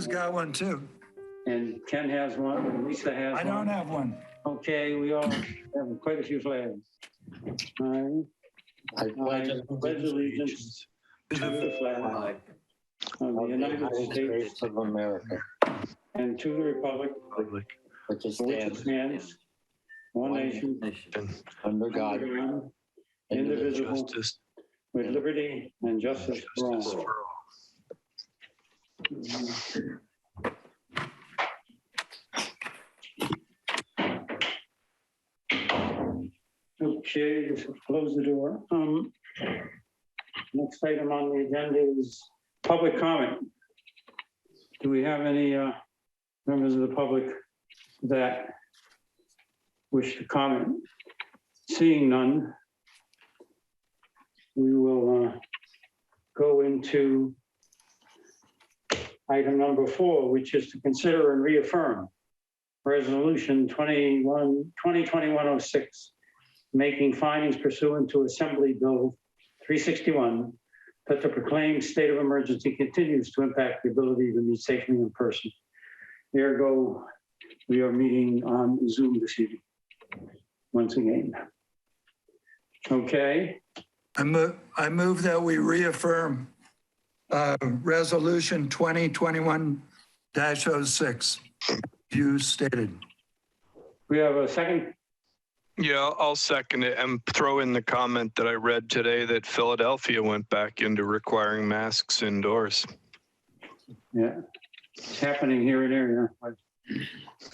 got one too. And Ken has one, and Lisa has one. I don't have one. Okay, we all have quite a few flags. All right. I pledge allegiance to the flag of the United States of America and to the republic which for which it stands, one nation, under God, indivisible, with liberty and justice for all. Okay, let's close the door. Next item on the agenda is public comment. Do we have any members of the public that wish to comment? Seeing none, we will go into item number 4, which is to consider and reaffirm Resolution 2021-06, making findings pursuant to Assembly Bill 361, that the proclaimed state of emergency continues to impact the ability to meet safely in person. Ergo, we are meeting on Zoom this evening, once again. Okay. I move that we reaffirm Resolution 2021-06, you stated. We have a second. Yeah, I'll second it and throw in the comment that I read today that Philadelphia went back into requiring masks indoors. Yeah, it's happening here and there.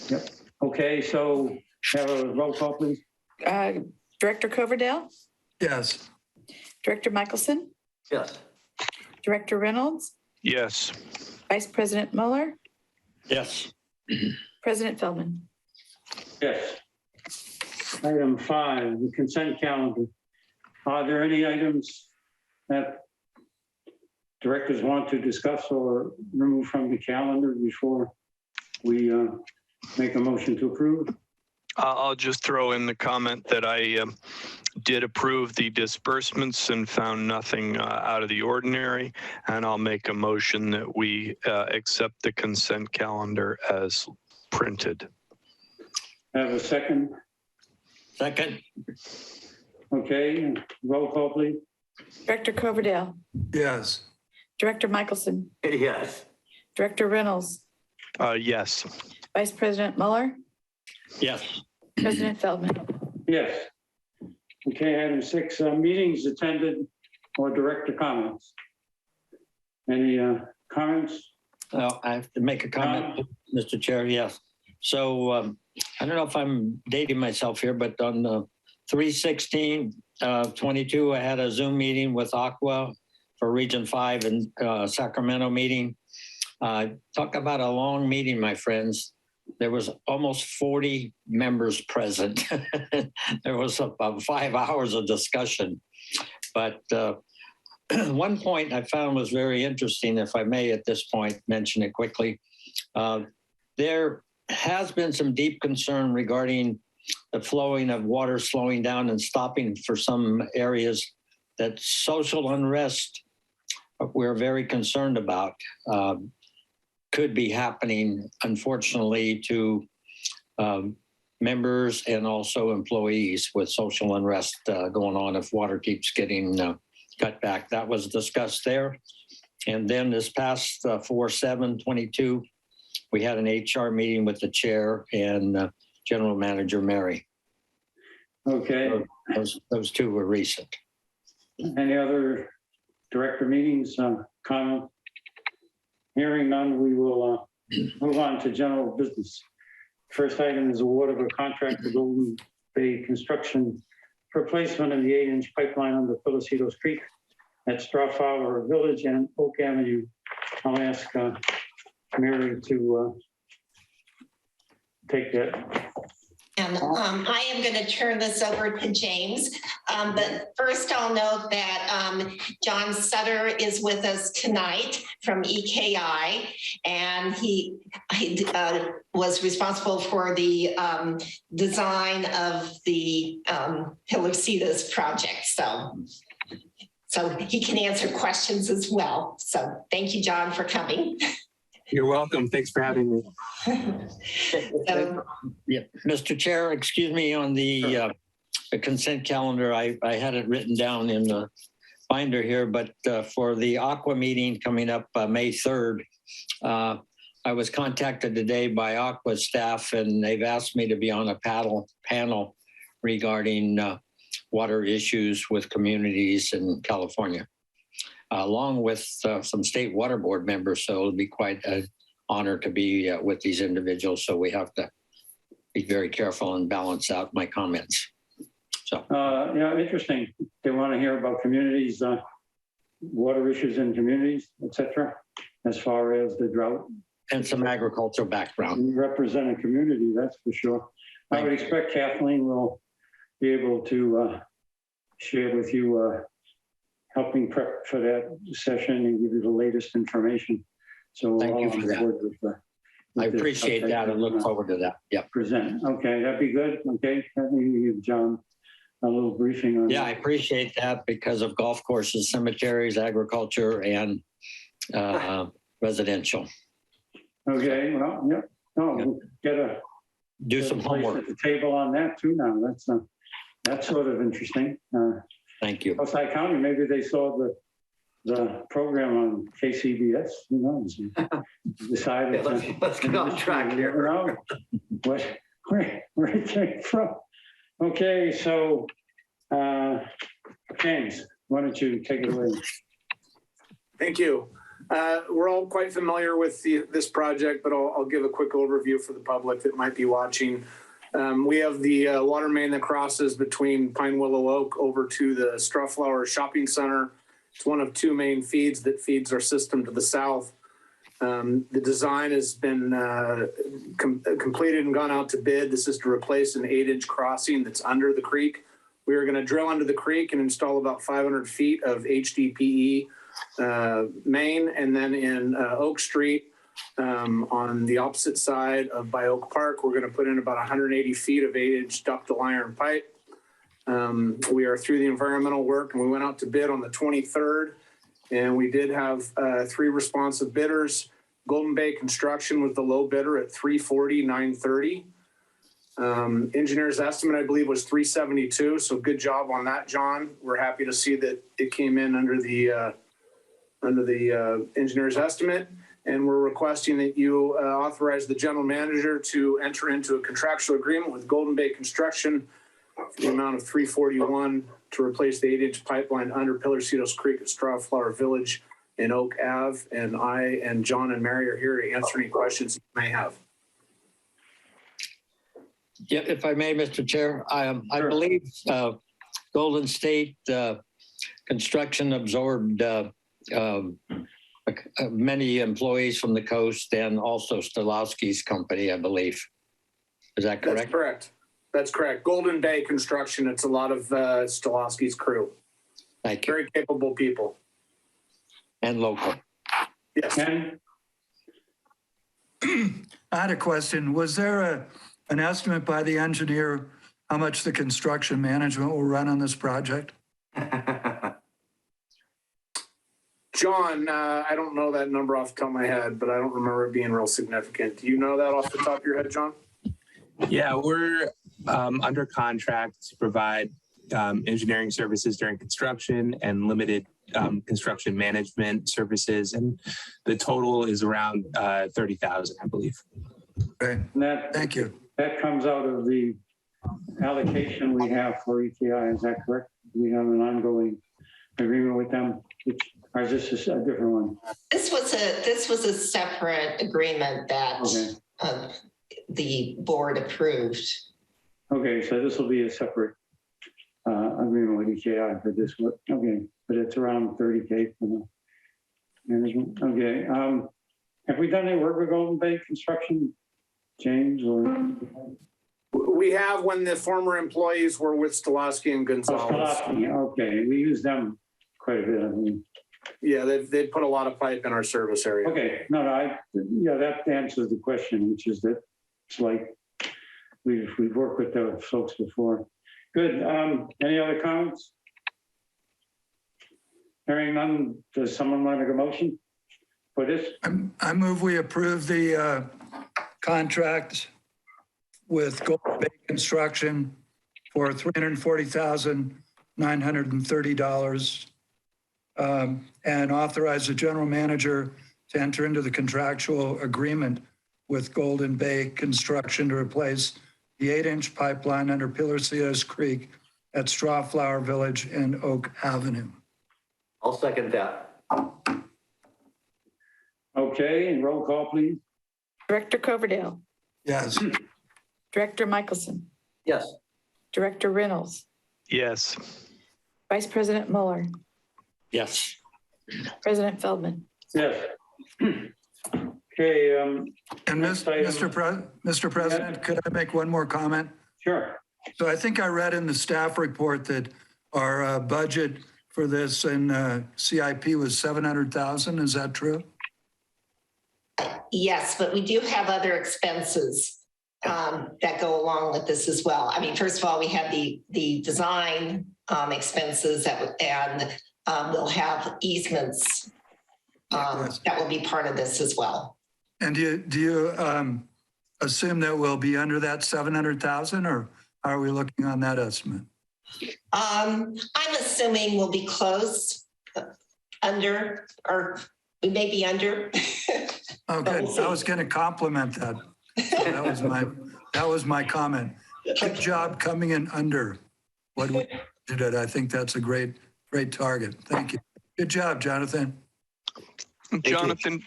Yep. Okay, so have a roll call, please. Director Coverdale? Yes. Director Michelson? yes. Director Reynolds? Yes. Vice President Mueller? Yes. President Feldman? Yes. Item 5, the consent calendar. Are there any items that directors want to discuss or remove from the calendar before we make a motion to approve? I'll just throw in the comment that I did approve the disbursements and found nothing out of the ordinary, and I'll make a motion that we accept the consent calendar as printed. Have a second? Second. Okay, roll call, please. Director Coverdale? Yes. Director Michelson? Yes. Director Reynolds? Yes. Vice President Mueller? Yes. President Feldman? Yes. Okay, item 6, meetings attended or director comments. Any comments? Well, I have to make a comment, Mr. Chair. Yes. So I don't know if I'm dating myself here, but on the 3/16/22, I had a Zoom meeting with Aqua for Region 5 and Sacramento meeting. Talk about a long meeting, my friends. There was almost 40 members present. There was about 5 hours of discussion. But one point I found was very interesting, if I may at this point mention it quickly. There has been some deep concern regarding the flowing of water slowing down and stopping for some areas. That social unrest we're very concerned about could be happening, unfortunately, to members and also employees with social unrest going on if water keeps getting cut back. That was discussed there. And then this past 4/7/22, we had an HR meeting with the chair and General Manager Mary. Okay. Those two were recent. Any other director meetings, comment? Hearing none, we will move on to general business. First item is award of a contract to Golden Bay Construction for placement of the 8-inch pipeline under Philocitos Creek at Strawflower Village and Oak Avenue. I'll ask Mary to take that. And I am going to turn this over to James. But first I'll note that John Sutter is with us tonight from EKI, and he was responsible for the design of the Philocitos project. So he can answer questions as well. So thank you, John, for coming. You're welcome. Thanks for having me. So, Yeah, Mr. Chair, excuse me, on the consent calendar, I had it written down in the binder here, but for the Aqua meeting coming up May 3rd, I was contacted today by Aqua staff, and they've asked me to be on a panel regarding water issues with communities in California, along with some state water board members. So it'll be quite an honor to be with these individuals. So we have to be very careful and balance out my comments. So Yeah, interesting. They want to hear about communities, water issues in communities, et cetera, as far as the drought. and some agricultural background. You represent a community, that's for sure. I would expect Kathleen will be able to share with you helping prep for that session and give you the latest information. So Thank you for that. I appreciate that and look forward to that. Yep. Present. Okay, that'd be good. Okay, let me give John a little briefing on. Yeah, I appreciate that because of golf courses, cemeteries, agriculture, and residential. Okay, well, yeah. No, we'll Do some place homework. at the table on that too now. That's sort of interesting. Thank you. Coastside County, maybe they saw the program on KCBS, who knows? Decided Let's get on track here. You know, where it came from. Okay, so James, why don't you take it away? Thank you. We're all quite familiar with this project, but I'll give a quick overview for the public that might be watching. We have the water main that crosses between Pine Willow Oak over to the Strawflower Shopping Center. It's one of two main feeds that feeds our system to the south. The design has been completed and gone out to bid. This is to replace an 8-inch crossing that's under the creek. We are going to drill under the creek and install about 500 feet of HDPE main, and then in Oak Street on the opposite side by Oak Park, we're going to put in about 180 feet of 8-inch ductile iron pipe. We are through the environmental work, and we went out to bid on the 23rd, and we did have 3 responsive bidders. Golden Bay Construction was the low bidder at $340,930. Engineer's estimate, I believe, was $372. So good job on that, John. We're happy to see that it came in under the engineer's estimate. And we're requesting that you authorize the general manager to enter into a contractual agreement with Golden Bay Construction for the amount of $341 to replace the 8-inch pipeline under Pillarcitos Creek at Strawflower Village in Oak Ave. And I and John and Mary are here to answer any questions you may have. Yeah, if I may, Mr. Chair, I believe Golden State Construction absorbed many employees from the coast and also Stolowski's company, I believe. Is that correct? That's correct. That's correct. Golden Bay Construction, it's a lot of Stolowski's crew. Thank you. Very capable people. And local. Yes. Ken? I had a question. Was there an estimate by the engineer how much the construction management will run on this project? John, I don't know that number off the top of my head, but I don't remember it being real significant. Do you know that off the top of your head, John? Yeah, we're under contract to provide engineering services during construction and limited construction management services. And the total is around 30,000, I believe. Okay, That, thank you. that comes out of the allocation we have for ETI, is that correct? We have an ongoing agreement with them, or is this a different one? this was a separate agreement that Okay. The board approved. Okay, so this will be a separate agreement with ETI for this one. Okay, but it's around 30K for the management. Okay. Have we done any work with Golden Bay Construction, James, or? We have when the former employees were with Stolowski and Gonzalez. Okay, we use them quite a bit. I mean. Yeah, they put a lot of pipe in our service area. Okay, no, yeah, that answers the question, which is that it's like we've worked with the folks before. Good. Any other comments? Hearing none, does someone want to make a motion for this? I move we approve the contract with Golden Bay Construction for $340,930 and authorize the general manager to enter into the contractual agreement with Golden Bay Construction to replace the 8-inch pipeline under Pillars Creek at Strawflower Village and Oak Avenue. I'll second that. Okay, and roll call, please. Director Coverdale, Yes. Director Michelson, Yes. Director Reynolds, Yes. Vice President Mueller, Yes. President Feldman. Yes. Okay, And Next item. Mr. President, could I make one more comment? sure. So I think I read in the staff report that our budget for this in CIP was 700,000. Is that true? Yes, but we do have other expenses that go along with this as well. I mean, first of all, we have the design expenses and we'll have easements that will be part of this as well. And do you assume that we'll be under that 700,000, or are we looking on that estimate? I'm assuming we'll be close, under, or we may be under. Oh, good. I was going to compliment that. So that was my comment. Good job coming in under what we did. I think that's a great target. Thank you. Good job, Jonathan. Jonathan,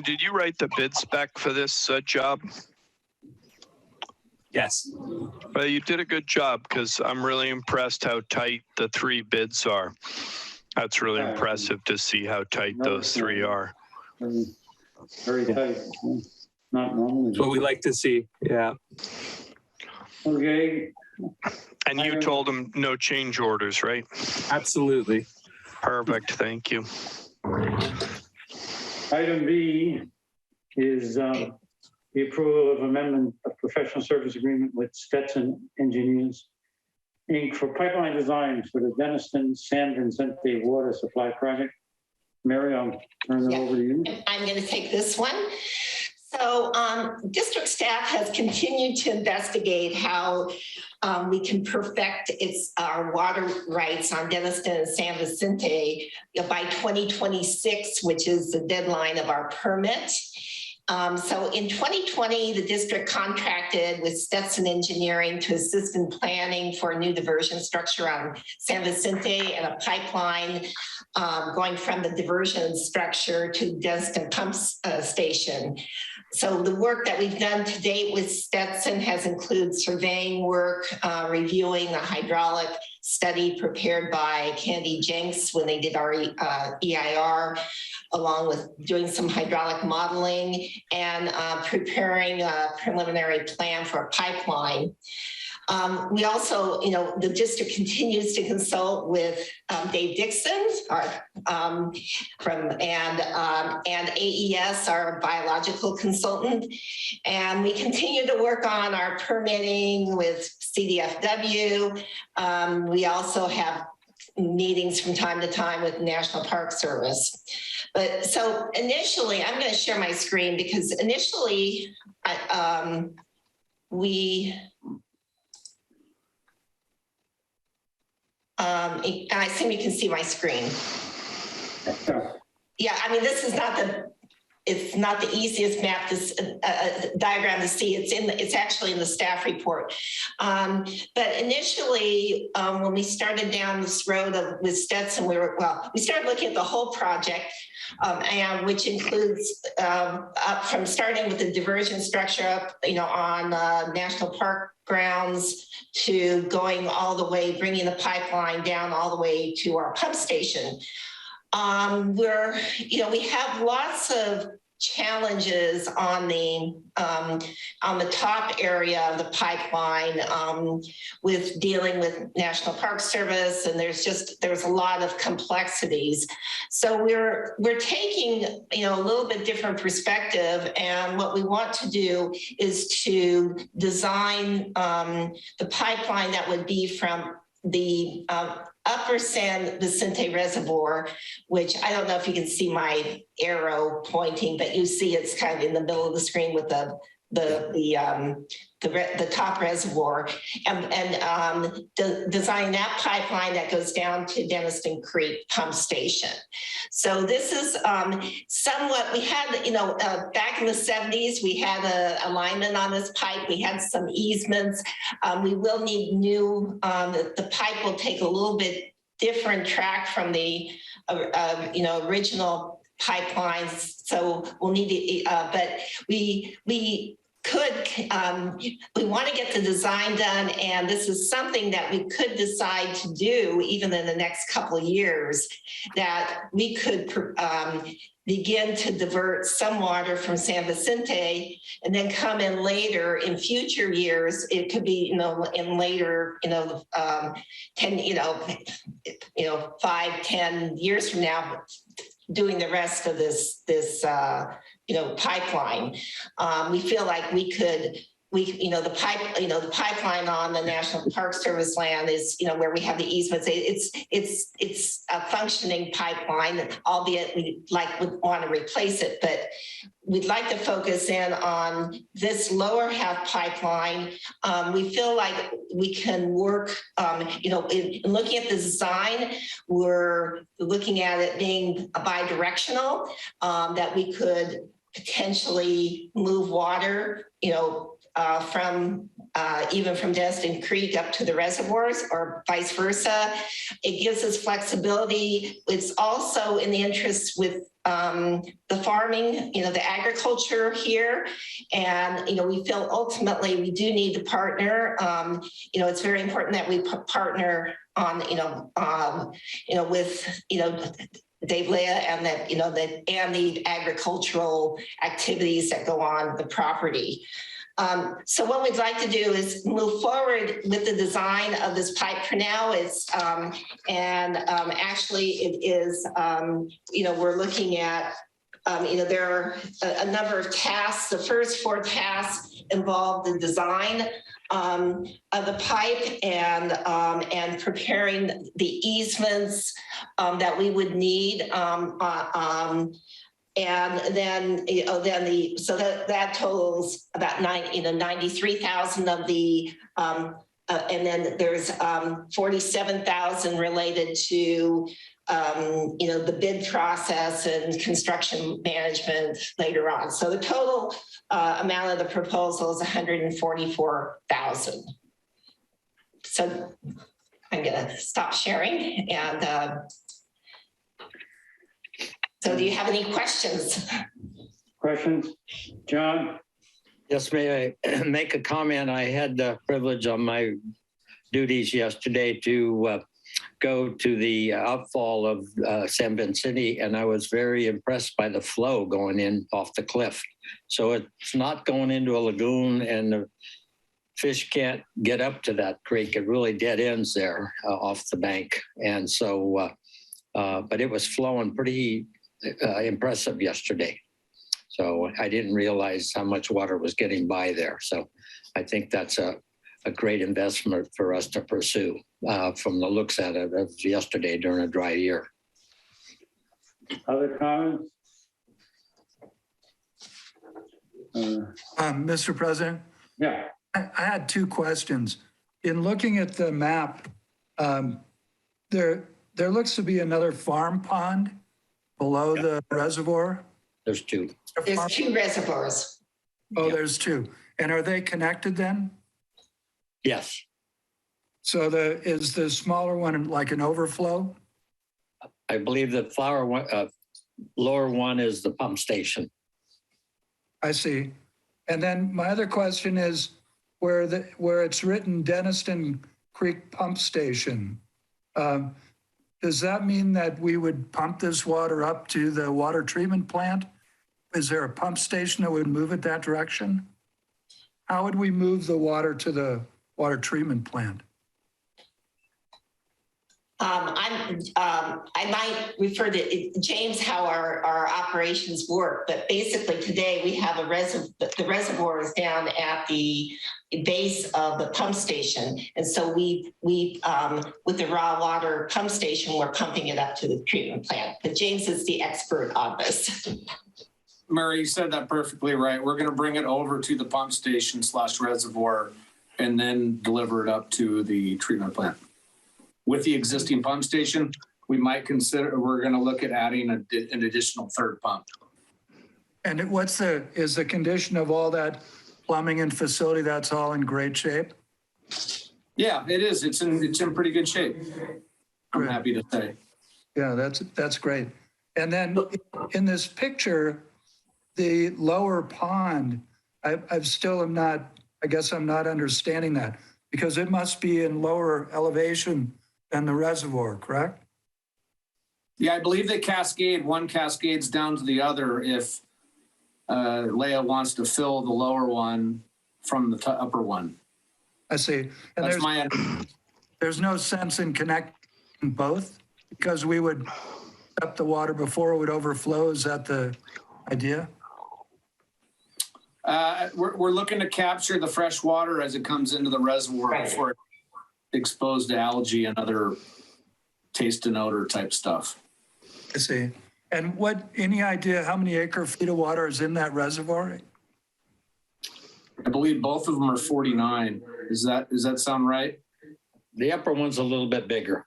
did you write the bid spec for this job? Yes. Well, you did a good job because I'm really impressed how tight the 3 bids are. That's really impressive to see how tight those 3 are. Very, very tight. Not normal. What we like to see. Yeah. Okay, And you told them no change orders, right? Absolutely. Perfect. Thank you. item B is the approval of amendment of professional service agreement with Stetson Engineers, Inc. for pipeline design for the Denniston San Vicente Water Supply Project. Mary, I'll turn it over to you. I'm going to take this one. So district staff has continued to investigate how we can perfect our water rights on Denniston and San Vicente by 2026, which is the deadline of our permit. So in 2020, the district contracted with Stetson Engineering to assist in planning for a new diversion structure on San Vicente and a pipeline going from the diversion structure to Denniston Pump Station. So the work that we've done to date with Stetson has included surveying work, reviewing a hydraulic study prepared by Candy Jenks when they did our EIR, along with doing some hydraulic modeling and preparing a preliminary plan for a pipeline. We also, the district continues to consult with Dave Dixon, and AES, our biological consultant. And we continue to work on our permitting with CDFW. We also have meetings from time to time with National Park Service. But so initially, I'm going to share my screen because initially I assume you can see my screen. Yeah, I mean, this is it's not the easiest map, this diagram to see. It's actually in the staff report. But initially, when we started down this road with Stetson, we started looking at the whole project, and which includes up from starting with the diversion structure up, on national park grounds to going all the way, bringing the pipeline down all the way to our pump station. We have lots of challenges on the top area of the pipeline with dealing with National Park Service, and there's a lot of complexities. So we're taking a little bit different perspective, and what we want to do is to design the pipeline that would be from the upper San Vicente Reservoir, which I don't know if you can see my arrow pointing, but you see it's kind of in the middle of the screen with the top reservoir, and designing that pipeline that goes down to Denniston Creek Pump Station. So this is somewhat, we had, back in the 70s, we had a alignment on this pipe. We had some easements. We will need new, the pipe will take a little bit different track from the, original pipelines. So we'll need to, but we want to get the design done, and this is something that we could decide to do even in the next couple of years, that we could begin to divert some water from San Vicente and then come in later in future years. It could be, in later, 5-10 years from now, doing the rest of this pipeline. We feel like the pipeline on the National Park Service land is, where we have the easements. It's a functioning pipeline, albeit we would want to replace it, but we'd like to focus in on this lower half pipeline. We feel like we can work, in looking at the design, we're looking at it being bi-directional, that we could potentially move water, from even from Denniston Creek up to the reservoirs or vice versa. It gives us flexibility. It's also in the interest with the farming, the agriculture here. And, we feel ultimately we do need to partner. It's very important that we partner on, with, Dave Lea and that, and the agricultural activities that go on the property. So what we'd like to do is move forward with the design of this pipe for now. Actually it is, we're looking at, there are a number of tasks. The first 4 tasks involve the design of the pipe and preparing the easements that we would need. And then, so that totals about 93,000 of the, and then there's 47,000 related to, the bid process and construction management later on. So the total amount of the proposal is 144,000. So I'm gonna stop sharing and, so do you have any questions? Questions? John? Yes, may I make a comment? I had the privilege on my duties yesterday to go to the outfall of San Vicente, and I was very impressed by the flow going in off the cliff. So it's not going into a lagoon and the fish can't get up to that creek. It really dead ends there off the bank. And so, but it was flowing pretty impressive yesterday. So I didn't realize how much water was getting by there. So I think that's a great investment for us to pursue from the looks at it of yesterday during a dry year. Other comments? Mr. President? Yeah. I had 2 questions. In looking at the map, there looks to be another farm pond below the reservoir. There's 2. There's 2 reservoirs. Oh, Yep. there's 2. And are they connected then? Yes. So is the smaller one like an overflow? I believe the lower one is the pump station. I see. And then my other question is where it's written Denniston Creek Pump Station. Does that mean that we would pump this water up to the water treatment plant? Is there a pump station that would move it that direction? How would we move the water to the water treatment plant? I might refer to James how our operations work, but basically today we have the reservoir is down at the base of the pump station. And so we with the raw water pump station, we're pumping it up to the treatment plant. But James is the expert on this. Mary, you said that perfectly right. We're going to bring it over to the pump station / reservoir and then deliver it up to the treatment plant. With the existing pump station, we're going to look at adding an additional third pump. And is the condition of all that plumbing and facility, that's all in great shape? Yeah, it is. It's in pretty good shape. I'm Great. happy to say. Yeah, that's great. And then in this picture, the lower pond, I guess I'm not understanding that, because it must be in lower elevation than the reservoir, correct? Yeah, I believe they cascade. One cascades down to the other if Leah wants to fill the lower one from the upper one. I see. And there's no sense in connecting both, because we would up the water before it would overflow. Is that the idea? We're looking to capture the fresh water as it comes into the reservoir before it's exposed to algae and other taste and odor type stuff. I see. And any idea how many acre feet of water is in that reservoir? I believe both of them are 49. Does that sound right? The upper one's a little bit bigger,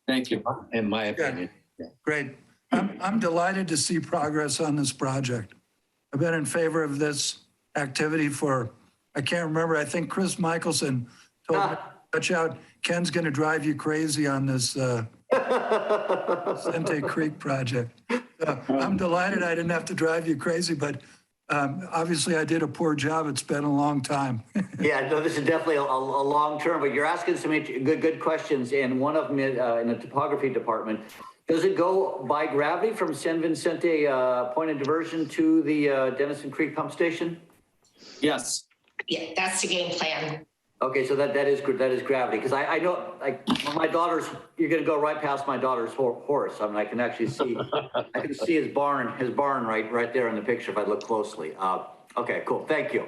Thank you. in my opinion. Yeah. Great. I'm delighted to see progress on this project. I've been in favor of this activity I can't remember, I think Chris Michelson told me, watch out, Ken's going to drive you crazy on this Sente Creek project. I'm delighted I didn't have to drive you crazy, but obviously I did a poor job. It's been a long time. Yeah, no, this is definitely a long term, but you're asking some good questions, and one of them in the topography department. Does it go by gravity from San Vicente point of diversion to the Denison Creek pump station? Yes. Yeah, that's the game plan. Okay, so that is gravity, because I know, like, my daughter's, you're going to go right past my daughter's horse. I mean, I can actually see his barn right there in the picture if I look closely. Okay, cool. Thank you.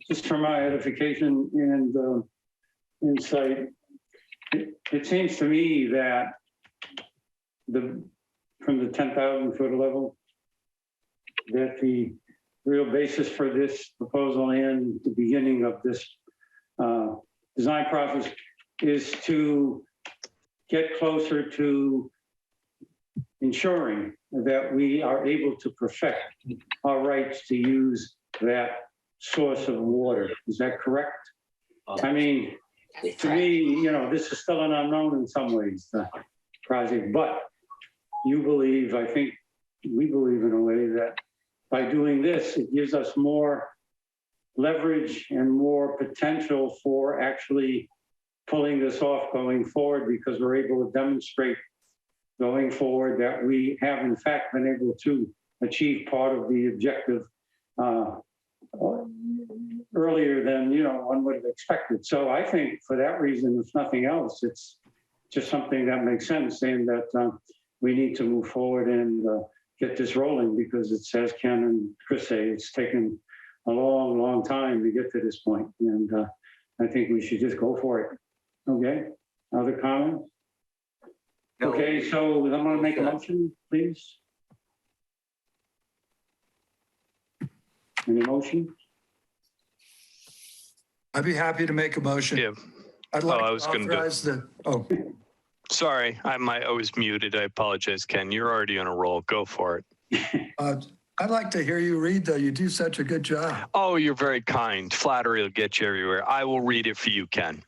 Just for my edification and insight, it seems to me that from the 10,000 foot level, that the real basis for this proposal and the beginning of this design process is to get closer to ensuring that we are able to perfect our rights to use that source of water. Is that correct? I mean, to me, this is still an unknown in some ways, the project, but you believe, I think we believe in a way that by doing this, it gives us more leverage and more potential for actually pulling this off going forward, because we're able to demonstrate going forward that we have in fact been able to achieve part of the objective earlier than one would have expected. So I think for that reason, if nothing else, it's just something that makes sense, and that we need to move forward and get this rolling, because it's, as Ken and Chris say, it's taken a long, long time to get to this point. And I think we should just go for it. Okay, other comments? No. Okay, so I'm gonna make a motion, please. Any motion? I'd be happy to make a motion. Yeah. I'd like I to was gonna do- authorize Sorry, I was muted. I apologize, Ken. You're already on a roll. Go for it. I'd like to hear you read, though. You do such a good job. Oh, you're very kind. Flattery will get you everywhere. I will read it for you, Ken.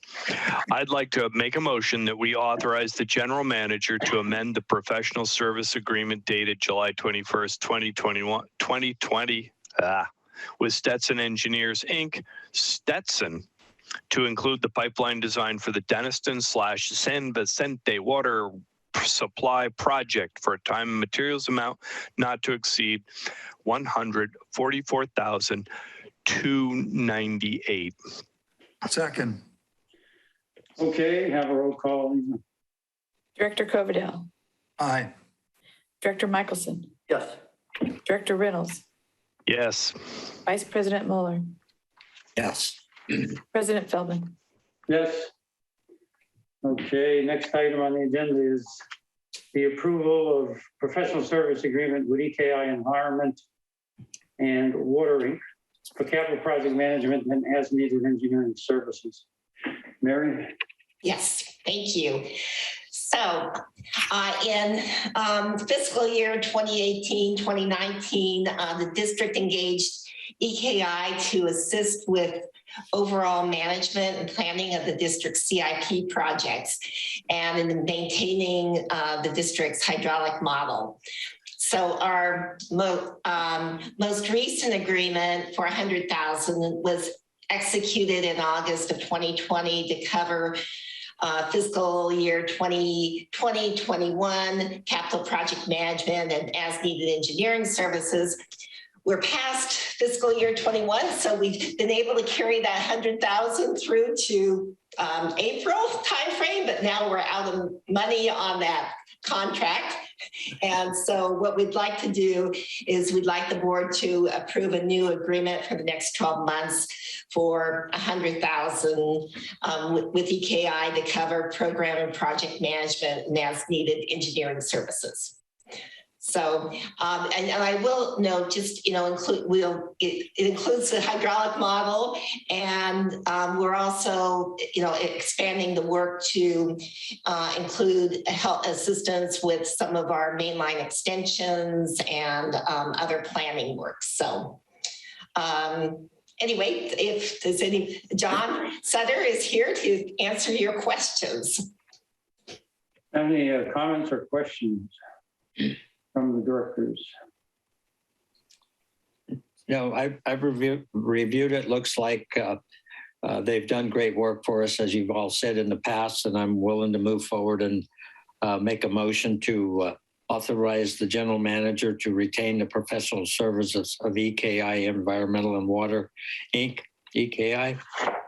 I'd like to make a motion that we authorize the general manager to amend the professional service agreement dated July 21st, 2020, with Stetson Engineers, Inc., Stetson, to include the pipeline design for the Denison/San Vicente water supply project for a time and materials amount not to exceed $144,298. Second. Okay, have a roll call. Director Coverdale, Aye. Director Michelson, Yes. Director Reynolds, Yes. Vice President Mueller, Yes. President Feldman. Yes. Okay, next item on the agenda is the approval of professional service agreement with EKI Environment and Water Inc. for capital project management and as-needed engineering services. Mary? Yes, thank you. So in fiscal year 2018, 2019, the district engaged EKI to assist with overall management and planning of the district's CIP projects and in maintaining the district's hydraulic model. So our most recent agreement for $100,000 was executed in August of 2020 to cover fiscal year 2020-21 capital project management and as needed engineering services. We're past fiscal year 21, so we've been able to carry that 100,000 through to April timeframe, but now we're out of money on that contract. And so what we'd like to do is we'd like the board to approve a new agreement for the next 12 months for 100,000 with EKI to cover program and project management and as needed engineering services. So, and I will note, just, it includes the hydraulic model, and we're also, expanding the work to include help assistance with some of our mainline extensions and other planning work. So, anyway, if there's John Sutter is here to answer your questions. Any comments or questions from the directors? No, I've reviewed it. Looks like they've done great work for us, as you've all said in the past, and I'm willing to move forward and make a motion to authorize the general manager to retain the professional services of EKI Environmental and Water Inc., EKI,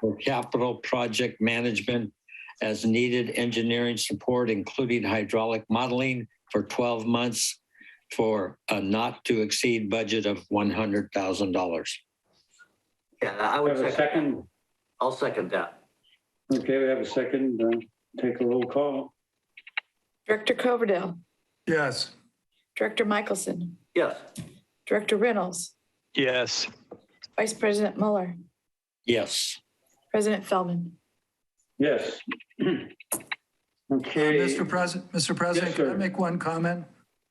for capital project management as needed engineering support, including hydraulic modeling for 12 months for a not to exceed budget of $100,000. Yeah, I would Have a second. I'll second that. Okay, we have a second. Take a roll call. Director Coverdale, Yes. Director Michelson, Yes. Director Reynolds, Yes. Vice President Mueller, Yes. President Feldman. Yes. Okay. Mr. President, Yes, can I sir. make one comment?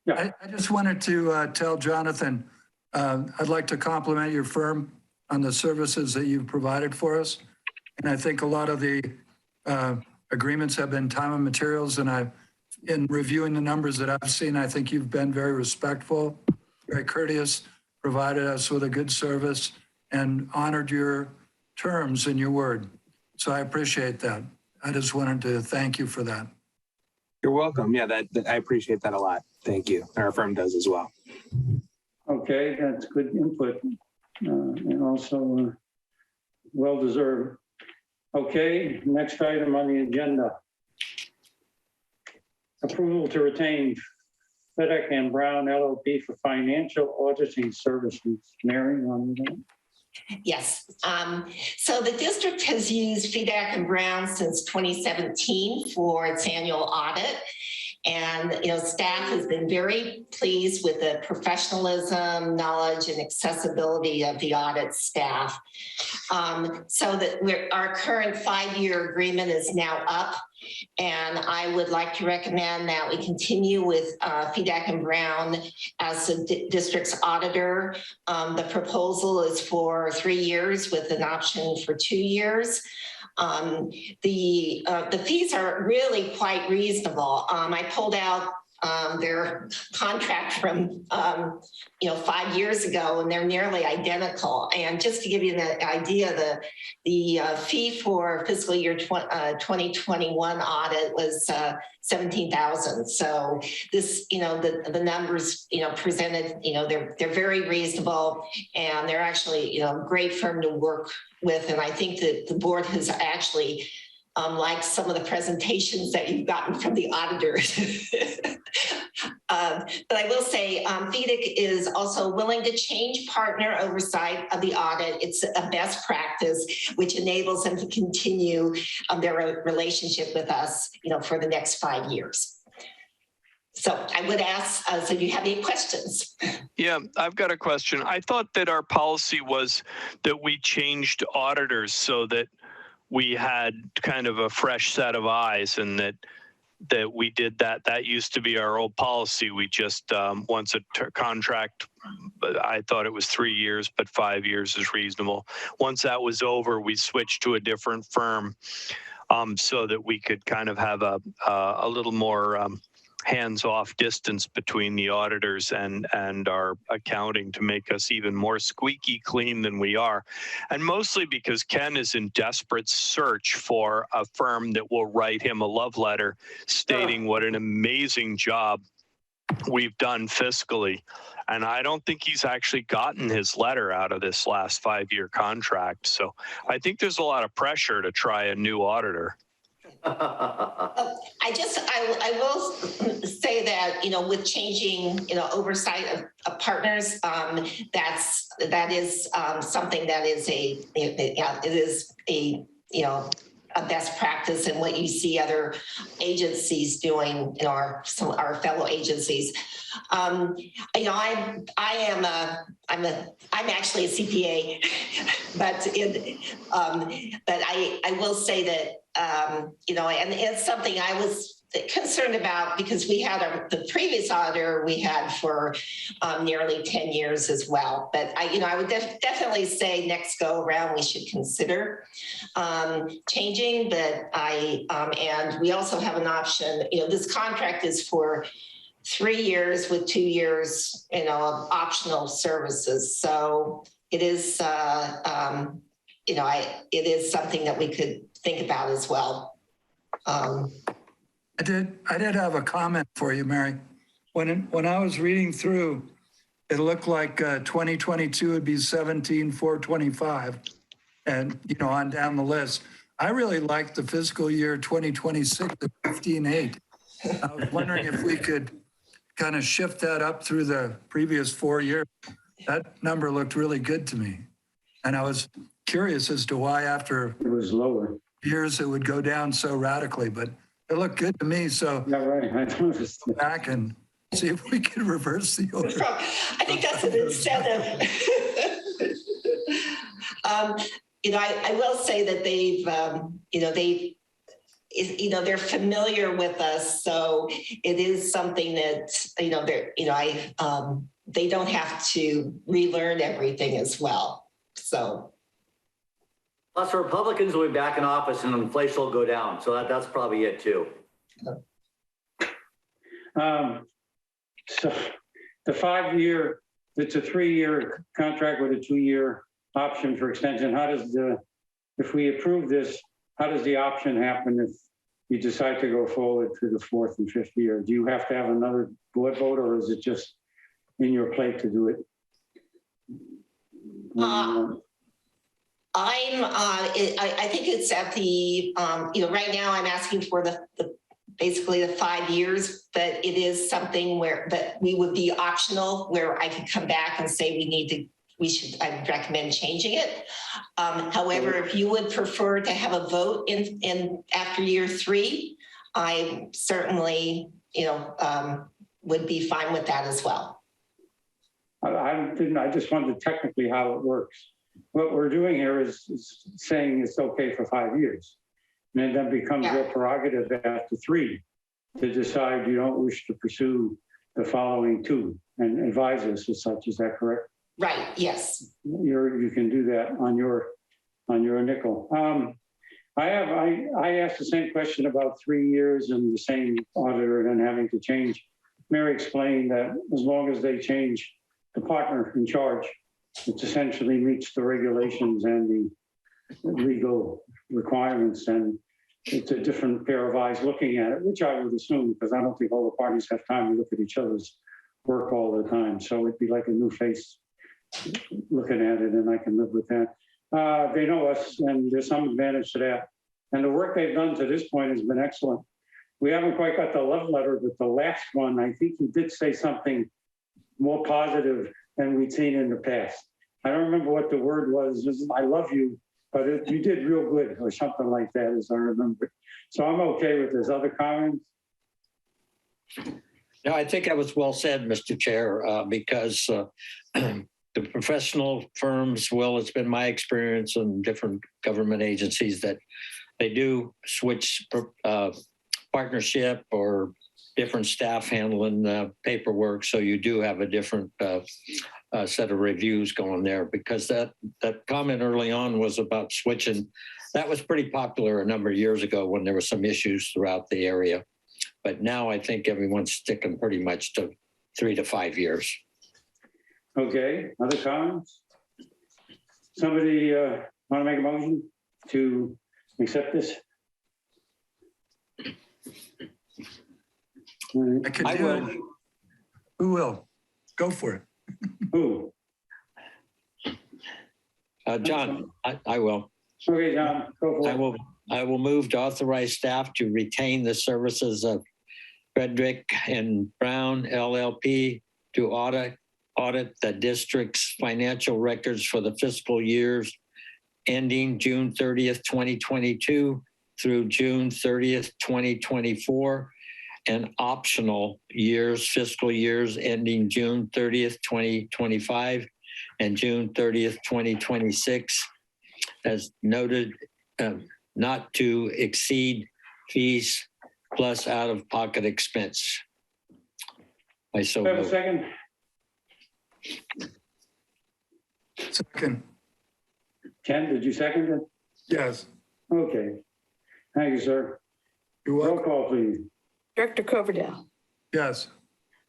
Yeah. I just wanted to tell Jonathan, I'd like to compliment your firm on the services that you've provided for us. And I think a lot of the agreements have been time and materials. And in reviewing the numbers that I've seen, I think you've been very respectful, very courteous, provided us with a good service, and honored your terms and your word. So I appreciate that. I just wanted to thank you for that. You're welcome. Yeah, that I appreciate that a lot. Thank you. Our firm does as well. Okay, that's good input, and also well-deserved. Okay, next item on the agenda. Approval to retain FedEx and Brown LLP for financial auditing services. Mary, on that? Yes. So the district has used FEDAC and Brown since 2017 for its annual audit. And, staff has been very pleased with the professionalism, knowledge, and accessibility of the audit staff. So that our current 5-year agreement is now up. And I would like to recommend that we continue with FEDAC and Brown as the district's auditor. The proposal is for 3 years with an option for 2 years. The fees are really quite reasonable. I pulled out their contract from 5 years ago, and they're nearly identical. And just to give you an idea, the fee for fiscal year 2021 audit was $17,000. So this, the numbers, presented, they're very reasonable, and they're actually, a great firm to work with. And I think that the board has actually like some of the presentations that you've gotten from the auditors. But I will say, FEDIC is also willing to change partner oversight of the audit. It's a best practice, which enables them to continue their relationship with us, for the next 5 years. So I would ask, so do you have any questions? Yeah, I've got a question. I thought that our policy was that we changed auditors so that we had kind of a fresh set of eyes, and that we did that. That used to be our old policy. We just, once a contract, but I thought it was 3 years, but 5 years is reasonable. Once that was over, we switched to a different firm so that we could kind of have a little more hands-off distance between the auditors and our accounting to make us even more squeaky clean than we are. And mostly because Ken is in desperate search for a firm that will write him a love letter stating what an amazing job we've done fiscally. And I don't think he's actually gotten his letter out of this last 5-year contract. So I think there's a lot of pressure to try a new auditor. I will say that, with changing, oversight of partners, that is something that is a best practice, and what you see other agencies doing, our fellow agencies. I'm actually a CPA, but I will say that, and it's something I was concerned about, because we had the previous auditor we had for nearly 10 years as well. But I would definitely say next go around we should consider changing. But and we also have an option. This contract is for 3 years with 2 years, of optional services. So it is, it is something that we could think about as well. I did have a comment for you, Mary. When I was reading through, it looked like 2022 would be 17,425, and on down the list. I really liked the fiscal year 2026 at 15,800. I was wondering if we could kind of shift that up through the previous 4 years. That number looked really good to me, and I was curious as to why after It was lower. years it would go down so radically, but it looked good to me. So Yeah, right. I noticed. go back and see if we can reverse the order. I think that's an incentive. I will say that they're familiar with us, so it is something that they don't have to relearn everything as well. So. Plus, the Republicans will be back in office and inflation will go down. So that's probably it too. So the 5-year, it's a 3-year contract with a 2-year option for extension. If we approve this, how does the option happen if you decide to go forward to the 4th and 5th year? Do you have to have another board vote, or is it just in your plate to do it? I think it's at the, right now I'm asking for basically the 5 years, but it is something that we would be optional, where I could come back and say I would recommend changing it. However, if you would prefer to have a vote in after year 3, I certainly, would be fine with that as well. I just wondered technically how it works. What we're doing here is saying it's okay for 5 years. And then becomes your prerogative after 3 to decide you don't wish to pursue the following 2 and advise us as such. Is that correct? Right, yes. You can do that on your nickel. I asked the same question about 3 years and the same auditor and then having to change. Mary explained that as long as they change the partner in charge, it essentially meets the regulations and the legal requirements, and it's a different pair of eyes looking at it, which I would assume, because I don't think all the parties have time to look at each other's work all the time. So it'd be like a new face looking at it, and I can live with that. They know us, and there's some advantage to that. And the work they've done to this point has been excellent. We haven't quite got the love letter, but the last one, I think he did say something more positive than we'd seen in the past. I don't remember what the word was. It was, I love you, but you did real good or something like that, as I remember. So I'm okay with this. Other comments? No, I think that was well said, Mr. Chair, because the professional firms, well, it's been my experience in different government agencies that they do switch partnership or different staff handling paperwork. So you do have a different set of reviews going there, because that comment early on was about switching. That was pretty popular a number of years ago when there were some issues throughout the area. But now I think everyone's sticking pretty much to 3 to 5 years. Okay, other comments? Somebody want to make a motion to accept this? All right. I could I do will. it. Who will? Go for it. Who? John, I will. Okay, John, go for it. I will move to authorize staff to retain the services of Frederick and Brown LLP to audit the district's financial records for the fiscal years ending June 30th, 2022 through June 30th, 2024, and optional years, fiscal years ending June 30th, 2025 and June 30th, 2026, as noted, not to exceed fees plus out-of-pocket expense. I so Have a move. second? Second. Ken, did you second it? Yes. Okay. Thank you, sir. You're Roll welcome. call, please. Director Coverdale, Yes.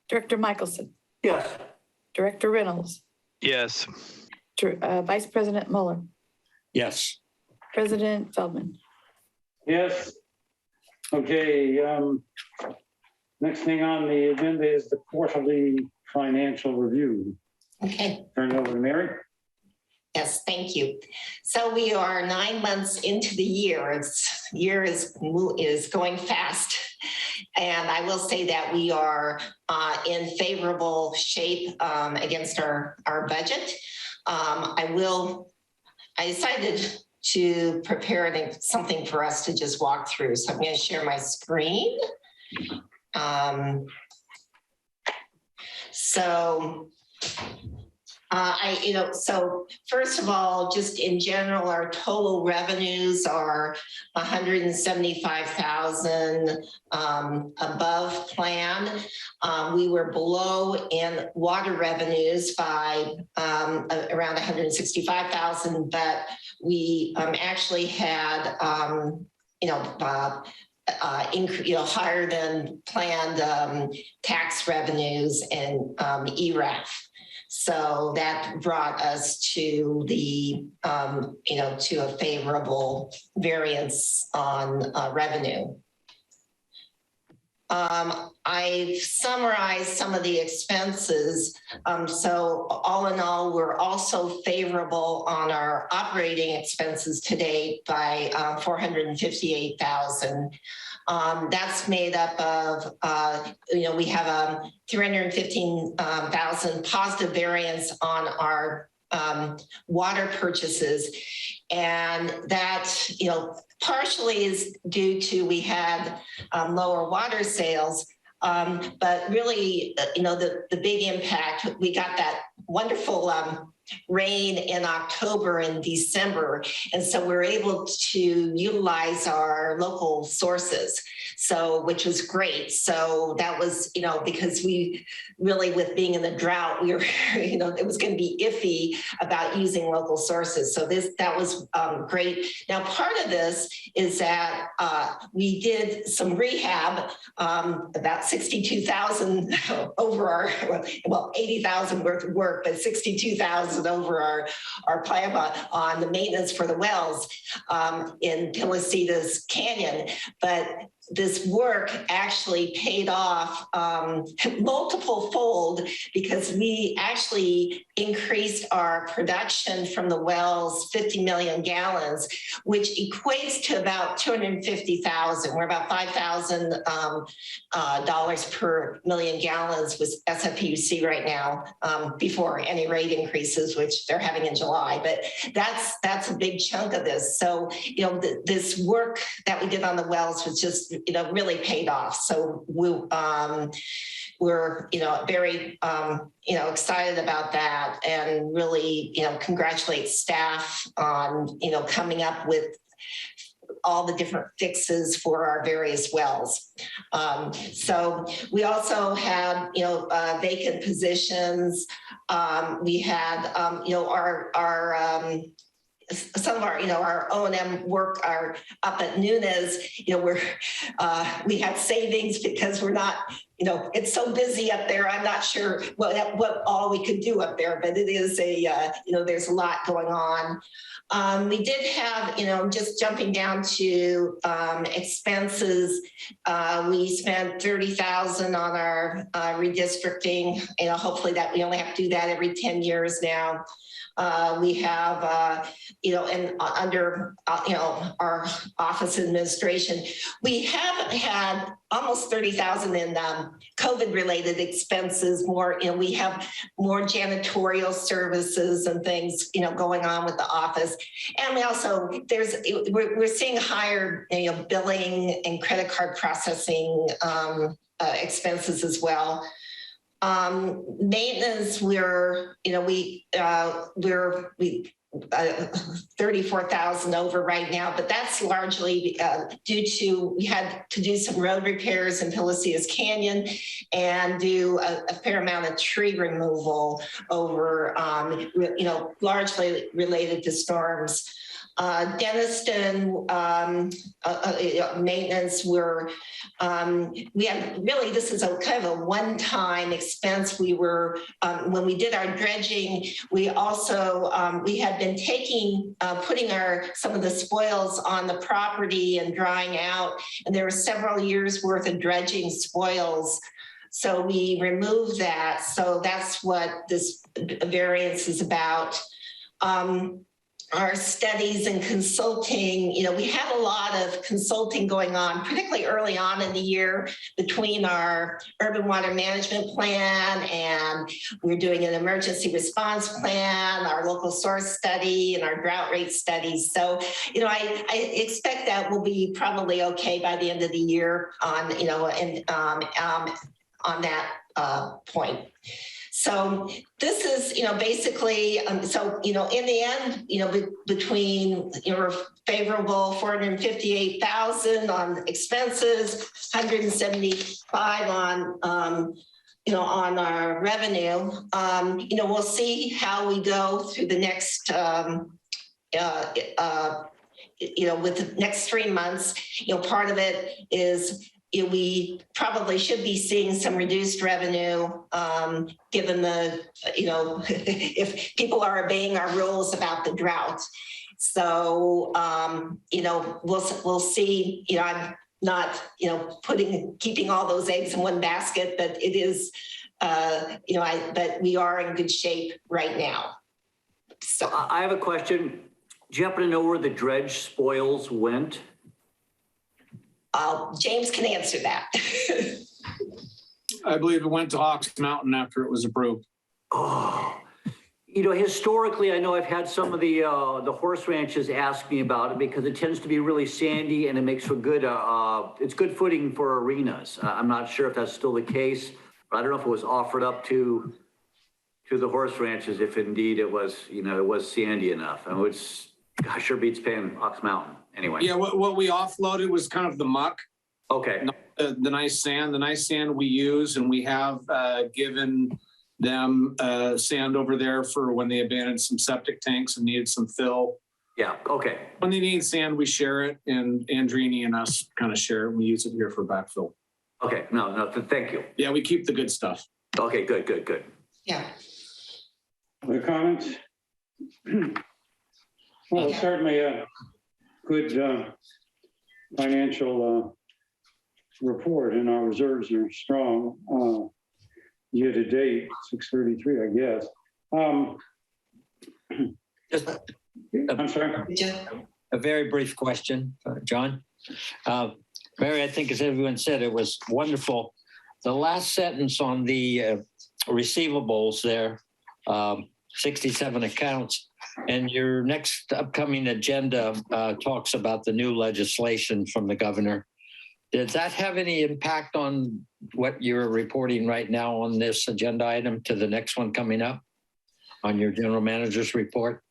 Director Michelson, Yes. Director Reynolds, Yes. Vice President Mueller, Yes. President Feldman. Yes. Okay, next thing on the agenda is the quarterly financial review. Okay. Turn it over to Mary. Yes, thank you. So we are 9 months into the year. Year is going fast. And I will say that we are in favorable shape against our budget. I decided to prepare something for us to just walk through. So I'm going to share my screen. So first of all, just in general, our total revenues are 175,000 above plan. We were below in water revenues by around 165,000, but we actually had higher than planned tax revenues and ERAF. So that brought us to the, to a favorable variance on revenue. I've summarized some of the expenses. So all in all, we're also favorable on our operating expenses to date by 458,000. That's made up of, we have a 315,000 positive variance on our water purchases. And that, partially is due to we had lower water sales, but really, the big impact, we got that wonderful rain in October and December. And so we're able to utilize our local sources. So, which was great. So that was, because we really, with being in the drought, we were, it was going to be iffy about using local sources. So that was great. Now, part of this is that we did some rehab, about 62,000 over our, 80,000 worth of work, but 62,000 over our plan on the maintenance for the wells in Pilasitas Canyon. But this work actually paid off multiple fold because we actually increased our production from the wells 50 million gallons, which equates to about 250,000. We're about $5,000 per million gallons with SFPUC right now, before any rate increases, which they're having in July. But that's a big chunk of this. So, you know, this work that we did on the wells was just, you know, really paid off. So we're, you know, very, you know, excited about that and really, you know, congratulate staff on, you know, coming up with all the different fixes for our various wells. So we also had, you know, vacant positions. We had, you know, some of our, you know, our O&M work are up at Nunez, you know, we had savings because we're not, you know, it's so busy up there. I'm not sure what all we could do up there, but it is a, you know, there's a lot going on. We did have, you know, just jumping down to expenses, we spent $30,000 on our redistricting. You know, hopefully that we only have to do that every 10 years now. We have, you know, and under, you know, our office administration, we have had almost 30,000 in COVID-related expenses. More, you know, we have more janitorial services and things, you know, going on with the office, and we also we're seeing higher, you know, billing and credit card processing expenses as well. Maintenance, we're 34,000 over right now, but that's largely due to, we had to do some road repairs in Pelosias Canyon and do a fair amount of tree removal over, you know, largely related to storms. Denniston maintenance, we have really, this is a kind of a one-time expense. We were, when we did our dredging, we also, we had been putting some of the spoils on the property and drying out, and there were several years worth of dredging spoils. So we removed that. So that's what this variance is about. Our studies and consulting, you know, we have a lot of consulting going on, particularly early on in the year between our urban water management plan, and we're doing an emergency response plan, our local source study, and our drought rate studies. So, you know, I expect that will be probably okay by the end of the year on, you know, and on that point. So this is, you know, basically, so, you know, in the end, you know, between your favorable 458,000 on expenses, 175 on, you know, on our revenue, you know, we'll see how we go through the next, you know, with the next 3 months. You know, part of it is, you know, we probably should be seeing some reduced revenue, given the, you know, if people are obeying our rules about the drought. So, you know, we'll see. You know, I'm not, you know, keeping all those eggs in one basket, but it is, you know, but we are in good shape right now. So I have a question. Do you happen to know where the dredge spoils went? James can answer that. I believe it went to Hawks Mountain after it was approved. Oh, you know, historically, I know I've had some of the horse ranches ask me about it because it tends to be really sandy and it makes for good, it's good footing for arenas. I'm not sure if that's still the case, but I don't know if it was offered up to the horse ranches, if indeed it was, you know, it was sandy enough. And it's, gosh, sure beats paying Hawks Mountain. Anyway. Yeah, what we offloaded was kind of the muck. Okay. The nice sand. The nice sand we use, and we have given them sand over there for when they abandoned some septic tanks and needed some fill. Yeah, okay. When they need sand, we share it, and Andrini and us kind of share it. We use it here for backfill. Okay, no, thank you. Yeah, we keep the good stuff. Okay, good. Yeah. Other comments? Well, certainly a good financial report, and our reserves are strong year to date, 633, I guess. Just I'm sorry. a very brief question, John. Mary, I think as everyone said, it was wonderful. The last sentence on the receivables there, 67 accounts, and your next upcoming agenda talks about the new legislation from the governor. Does that have any impact on what you're reporting right now on this agenda item to the next one coming up on your general manager's report?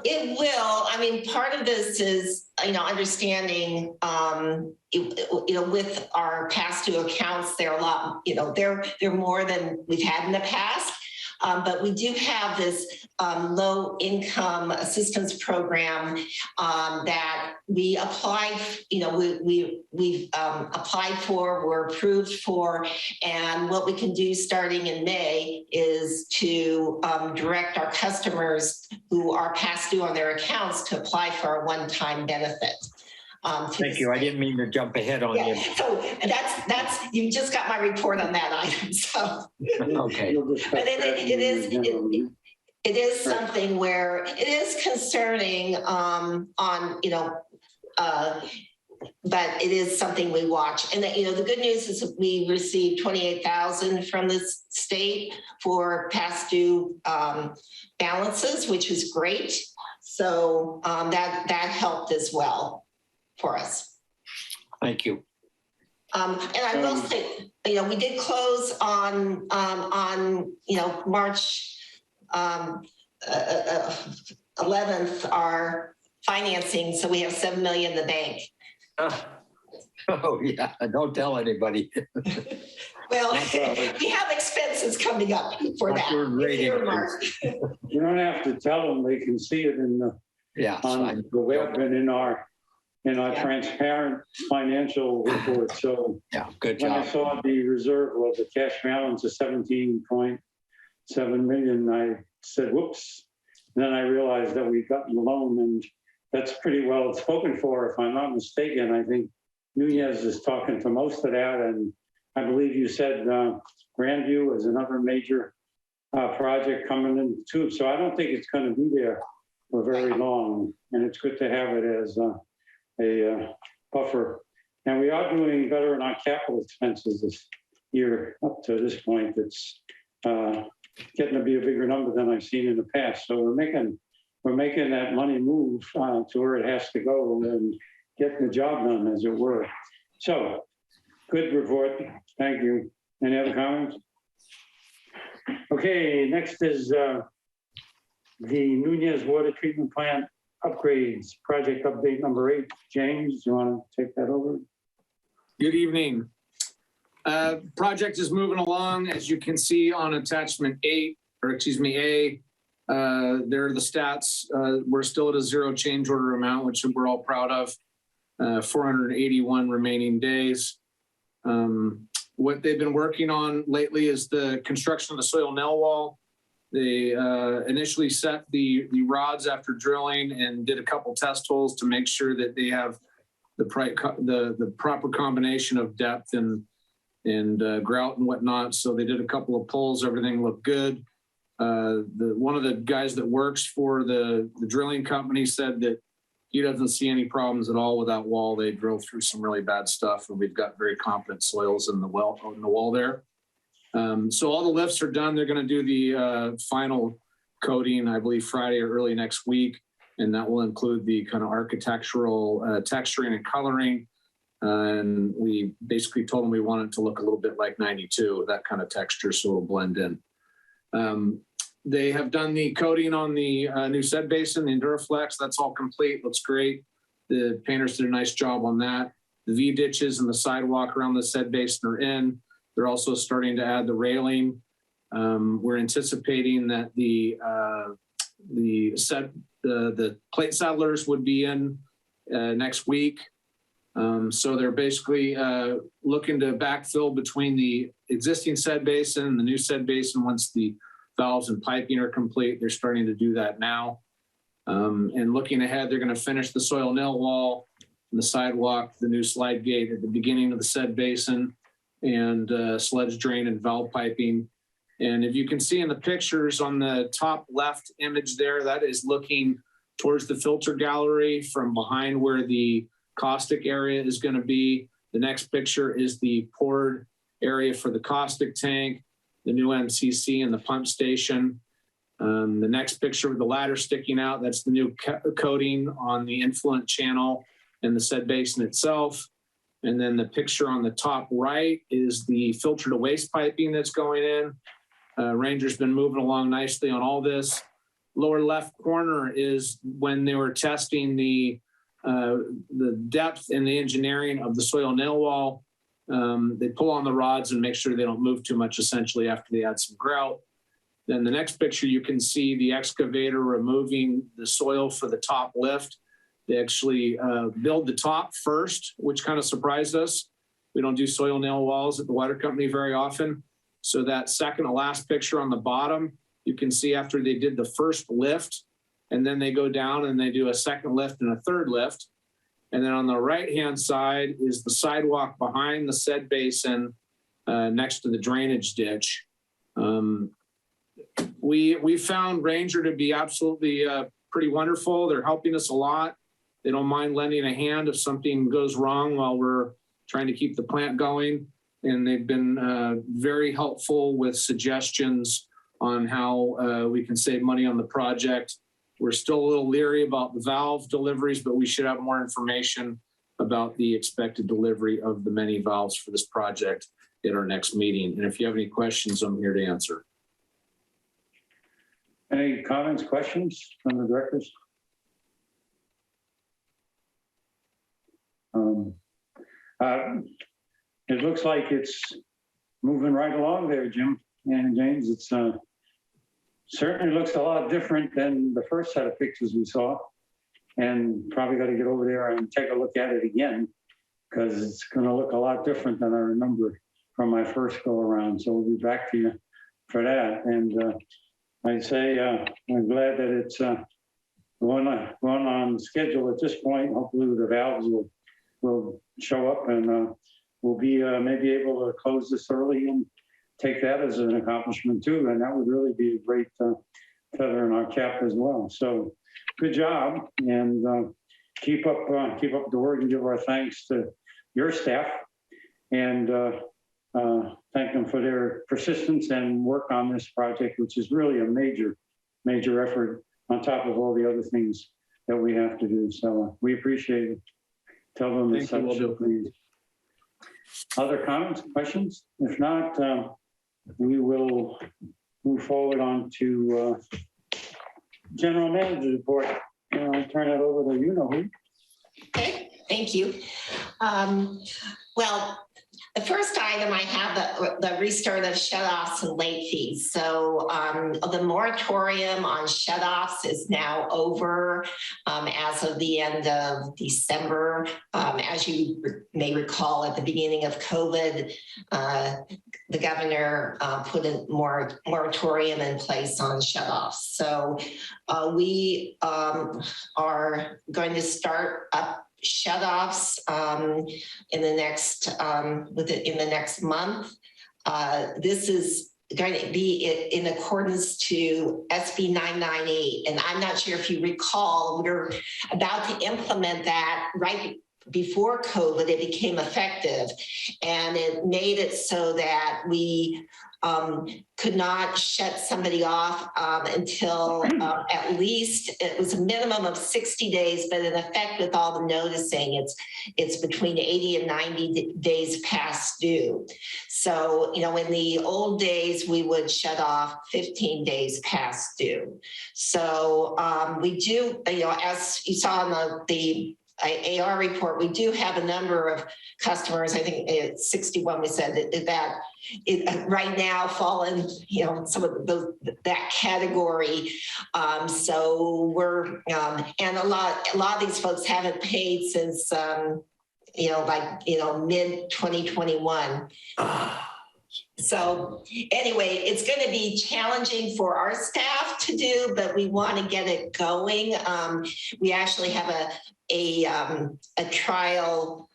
It will. I mean, part of this is, understanding, with our past due accounts, they're a lot, they're more than we've had in the past. But we do have this low income assistance program that we applied, we've applied for, we're approved for. And what we can do starting in May is to direct our customers who are past due on their accounts to apply for a one-time benefit. Thank you. I didn't mean to jump ahead on you. So that's you just got my report on that item. So okay. But it is something where it is concerning but it is something we watch. And the good news is we received 28,000 from the state for past due balances, which was great. So that helped as well for us. Thank you. And I will say, we did close on March 11th, our financing. So we have $7 million in the bank. Oh yeah, don't tell anybody. Well, we have expenses coming up for that. You don't have to tell them. They can see it in the on the web and in our transparent financial report. So good when job. I saw the reserve of the cash balance of 17.7 million, I said, whoops. And then I realized that we've gotten a loan, and that's pretty well spoken for, if I'm not mistaken. I think Nunez is talking to most of that. And I believe you said Grandview is another major project coming in too. So I don't think it's going to be there for very long. And it's good to have it as a buffer. And we are doing better in our capital expenses this year up to this point. It's getting to be a bigger number than I've seen in the past. So we're making that money move to where it has to go and getting the job done, as it were. So good report. Thank you. Any other comments? Okay, next is the Nunez Water Treatment Plant upgrades, project update number 8. James, you want to take that over? Good evening. Project is moving along, as you can see on attachment A. There are the stats. We're still at a zero change order amount, which we're all proud of. 481 remaining days. What they've been working on lately is the construction of the soil nail wall. They initially set the rods after drilling and did a couple test holes to make sure that they have the proper combination of depth and grout and whatnot. So they did a couple of pulls. Everything looked good. One of the guys that works for the drilling company said that he doesn't see any problems at all with that wall. They drove through some really bad stuff, and we've got very competent soils in the wall there. So all the lifts are done. They're going to do the final coating, I believe, Friday or early next week, and that will include the kind of architectural texturing and coloring. And we basically told them we want it to look a little bit like 92, that kind of texture, so it'll blend in. They have done the coating on the new set basin, the Enduraflex. That's all complete. Looks great. The painters did a nice job on that. The V ditches and the sidewalk around the set basin are in. They're also starting to add the railing. We're anticipating that the plate settlers would be in next week. So they're basically looking to backfill between the existing set basin and the new set basin once the valves and piping are complete. They're starting to do that now. And looking ahead, they're going to finish the soil nail wall the sidewalk, the new slide gate at the beginning of the said basin, and sludge drain and valve piping. And if you can see in the pictures on the top left image there, that is looking towards the filter gallery from behind where the caustic area is going to be. The next picture is the poured area for the caustic tank, the new MCC and the pump station. The next picture with the ladder sticking out, that's the new coating on the influent channel and the said basin itself. And then the picture on the top right is the filter to waste piping that's going in. Ranger's been moving along nicely on all this. Lower left corner is when they were testing the depth and the engineering of the soil nail wall. They pull on the rods and make sure they don't move too much essentially after they add some grout. Then the next picture, you can see the excavator removing the soil for the top lift. They actually build the top first, which kind of surprised us. We don't do soil nail walls at the water company very often. So that second to last picture on the bottom, you can see after they did the first lift, and then they go down and they do a second lift and a third lift. And then on the right-hand side is the sidewalk behind the said basin next to the drainage ditch. We found Ranger to be absolutely pretty wonderful. They're helping us a lot. They don't mind lending a hand if something goes wrong while we're trying to keep the plant going. And they've been very helpful with suggestions on how we can save money on the project. We're still a little leery about the valve deliveries, but we should have more information about the expected delivery of the many valves for this project at our next meeting. And if you have any questions, I'm here to answer. Any comments, questions from the directors? It looks like it's moving right along there, Jim and James. It's certainly looks a lot different than the first set of pictures we saw, and probably got to get over there and take a look at it again because it's going to look a lot different than I remember from my first go around. So we'll be back to you for that. And I'd say I'm glad that it's going on schedule at this point. Hopefully the valves will show up and we'll be maybe able to close this early and take that as an accomplishment too. And that would really be a great feather in our cap as well. So good job, and keep up the work, and give our thanks to your staff, and thank them for their persistence and work on this project, which is really a major effort on top of all the other things that we have to do. So we appreciate it. Tell them it's such a please. Other comments, questions? If not, we will move forward on to General Manager's report. And I'll turn it over to you-know-who. Okay, thank you. Well, the first item I have the restart of shutoffs and late fees. So the moratorium on shutoffs is now over as of the end of December. As you may recall, at the beginning of COVID, the governor put a moratorium in place on shutoffs. So we are going to start up shutoffs in the next month. This is going to be in accordance to SB 998, and I'm not sure if you recall, we're about to implement that right before COVID. It became effective, and it made it so that we could not shut somebody off until at least, it was a minimum of 60 days, but in effect with all the noticing, it's between 80 and 90 days past due. So, in the old days, we would shut off 15 days past due. So we do, as you saw in the AR report, we do have a number of customers, I think it's 61, we said that right now fall in, some of that category. So we're, and a lot of these folks haven't paid since, mid 2021. So anyway, it's going to be challenging for our staff to do, but we want to get it going. We actually have a trial.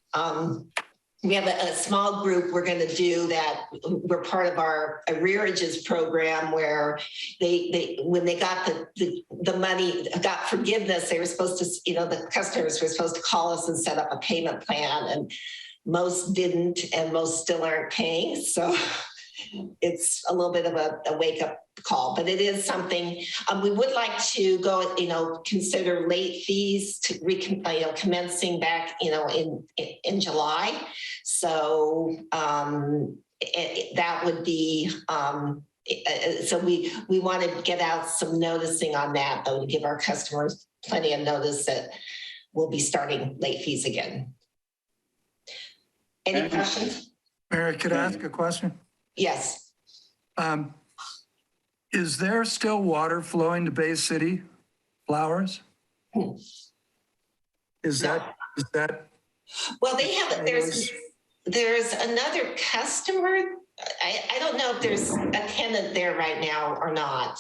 We have a small group we're going to do that. We're part of our arrearages program where they when they got the money, got forgiveness, they were supposed to, the customers were supposed to call us and set up a payment plan, and most didn't, and most still aren't paying. So it's a little bit of a wake up call, but it is something we would like to go, consider late fees to commencing back, in July. So that would be, so we want to get out some noticing on that, though, to give our customers plenty of notice that we'll be starting late fees again. Any questions? Mary, could I ask a question? Yes. Is there still water flowing to Bay City Flowers? Is that? Well, they have, there's another customer. I don't know if there's a tenant there right now or not.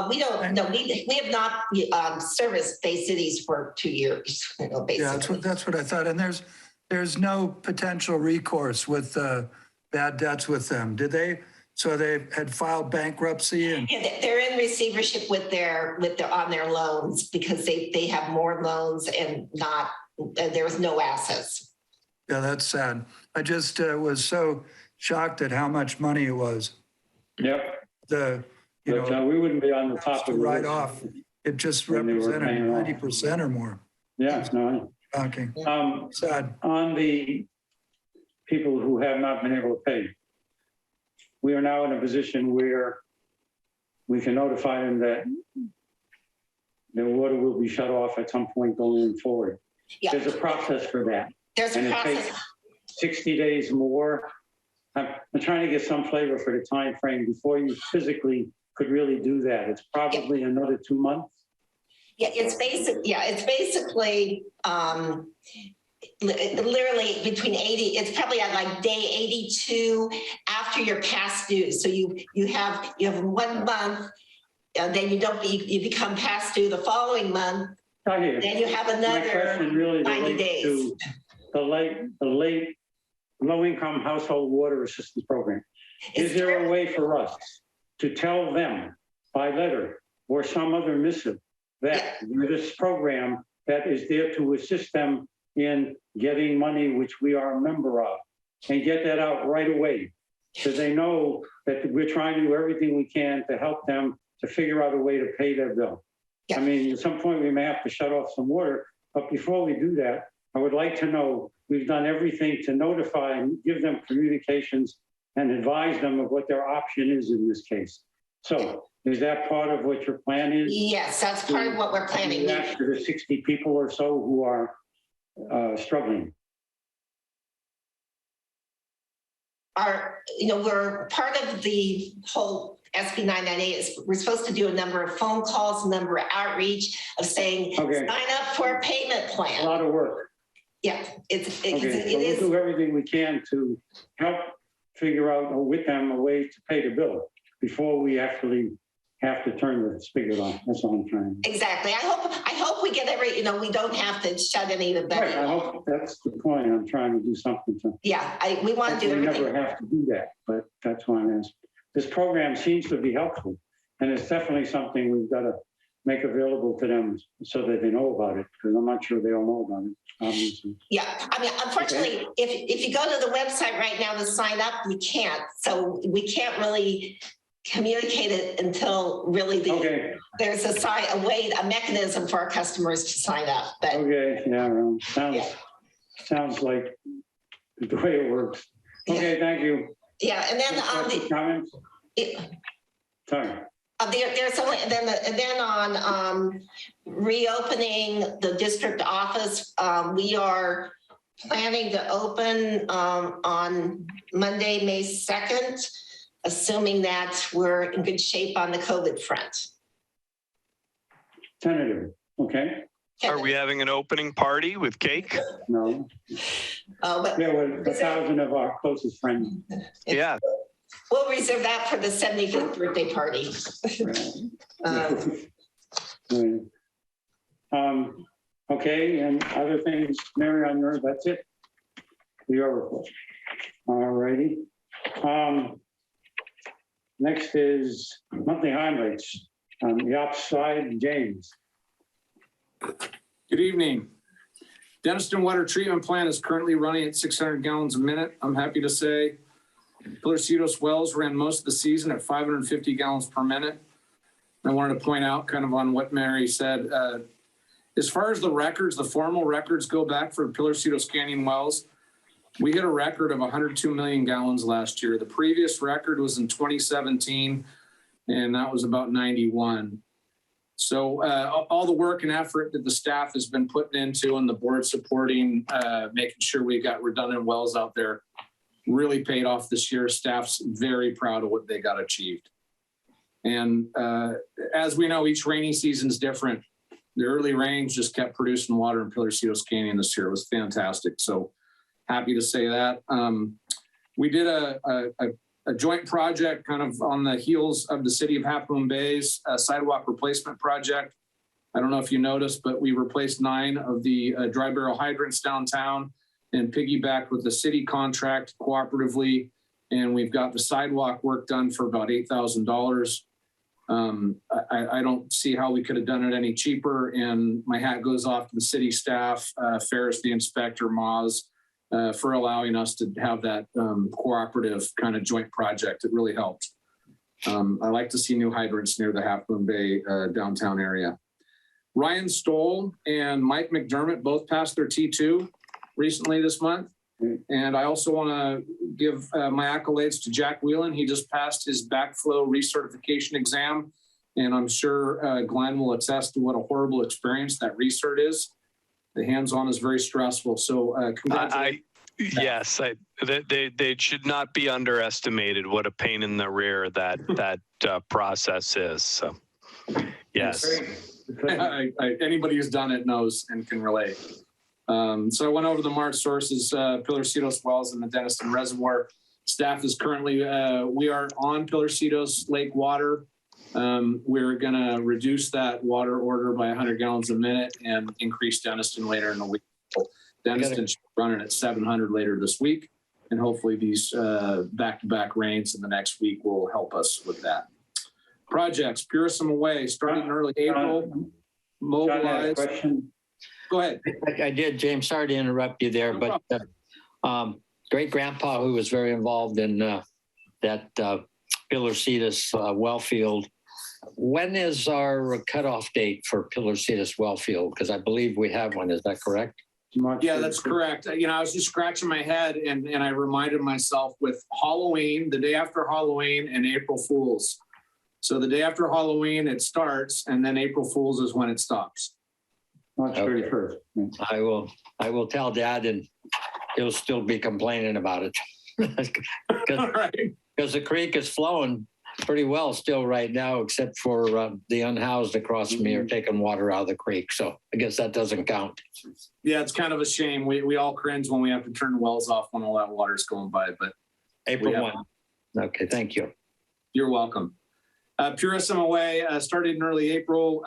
We don't know. We have not serviced Bay Cities for 2 years. Basically. Yeah, that's what I thought. And there's no potential recourse with bad debts with them. Did they? So they had filed bankruptcy and they're in receivership with their on their loans because they have more loans and there was no assets. Yeah, that's sad. I just was so shocked at how much money it was. Yep. We wouldn't be on the top of the write list. off. It just represented 90% or more. Yeah, no. Shocking. Sad. On the people who have not been able to pay, we are now in a position where we can notify them that their water will be shut off at some point going forward. Yeah. There's a process for that. There's a process. It takes 60 days more. I'm trying to get some flavor for the time frame before you physically could really do that. It's probably another 2 months. Yeah, it's basically literally between 80, it's probably at like day 82 after you're past due. So you have 1 month, and then you become past due the following month. Then you have another really 90 days. To the late low-income household water assistance program. Is there a way for us to tell them by letter or some other missive that this program that is there to assist them in getting money, which we are a member of, and get that out right away so they know that we're trying to do everything we can to help them to figure out a way to pay their bill? I mean, at some point we may have to shut off some water, but before we do that, I would like to know we've done everything to notify and give them communications and advise them of what their option is in this case. So is that part of what your plan is? Yes, that's part of what we're planning. After the 60 people or so who are struggling. We're part of the whole SB 998. We're supposed to do a number of phone calls, a number of outreach of saying, sign up for a payment plan. A lot of work. Yeah, it is. We'll do everything we can to help figure out with them a way to pay the bill before we actually have to turn the spigot on. That's all I'm trying. Exactly. I hope we get we don't have to shut any of them. Right, I hope that's the point. I'm trying to do something to. Yeah, we want to do everything. We never have to do that, but that's why I'm asking. This program seems to be helpful, and it's definitely something we've got to make available to them so that they know about it, because I'm not sure they all know about it, obviously. Yeah, I mean, unfortunately, if you go to the website right now to sign up, you can't. So we can't really communicate it until really there's a mechanism for our customers to sign up. But, sounds like the way it works. Okay, thank you. Yeah, and then comments. Sorry. There's only then on reopening the district office. We are planning to open on Monday, May 2nd, assuming that we're in good shape on the COVID front. Tentative, okay. Are we having an opening party with cake? No. We're 1,000 of our closest friends. Yeah. We'll reserve that for the 75th birthday party. Okay, and other things, Mary, on yours, that's it? Your report. All righty. Next is monthly highlights. On the upside, James. Good evening. Denniston Water Treatment Plant is currently running at 600 gallons a minute. I'm happy to say Pilarcitos Wells ran most of the season at 550 gallons per minute. I wanted to point out kind of on what Mary said. As far as the records, the formal records go back for Pilarcitos Canyon Wells. We hit a record of 102 million gallons last year. The previous record was in 2017, and that was about 91. So all the work and effort that the staff has been putting into and the board supporting, making sure we got redundant wells out there really paid off this year. Staff's very proud of what they got achieved. And as we know, each rainy season is different. The early rains just kept producing water in Pilarcitos Canyon this year. It was fantastic. So happy to say that. We did a joint project kind of on the heels of the city of Half Moon Bay's sidewalk replacement project. I don't know if you noticed, but we replaced 9 of the dry barrel hydrants downtown and piggybacked with the city contract cooperatively. And we've got the sidewalk work done for about $8,000. I don't see how we could have done it any cheaper. And my hat goes off to the city staff, Ferris, the inspector, Moz, for allowing us to have that cooperative kind of joint project. It really helped. I like to see new hydrants near the Half Moon Bay downtown area. Ryan Stoll and Mike McDermott both passed their T2 recently this month. And I also want to give my accolades to Jack Whelan. He just passed his backflow recertification exam. And I'm sure Glenn will attest to what a horrible experience that recert is. The hands-on is very stressful. So congratulations. Yes, they should not be underestimated what a pain in the rear that process is. So, yes. Anybody who's done it knows and can relate. So I went over the March sources, Pilarcitos Wells and the Denniston Reservoir. Staff is currently, we are on Pilarcitos Lake water. We're going to reduce that water order by 100 gallons a minute and increase Denniston later in the week. Denniston should be running at 700 later this week. And hopefully these back-to-back rains in the next week will help us with that. Projects, Purissima Way, starting in early April, mobilized. Question. Go ahead. I did, James. Sorry to interrupt you there, but great grandpa who was very involved in that Pilarcitos well field. When is our cutoff date for Pilarcitos well field? Because I believe we have one. Is that correct? Yeah, that's correct. You know, I was just scratching my head and I reminded myself with Halloween, the day after Halloween and April Fools. So the day after Halloween, it starts, and then April Fools is when it stops. March 31st. I will tell Dad, and he'll still be complaining about it. Because the creek is flowing pretty well still right now, except for the unhoused across from me are taking water out of the creek. So I guess that doesn't count. Yeah, it's kind of a shame. We all cringe when we have to turn the wells off when all that water's going by. But April 1. Okay, thank you. You're welcome. Purissima Way started in early April,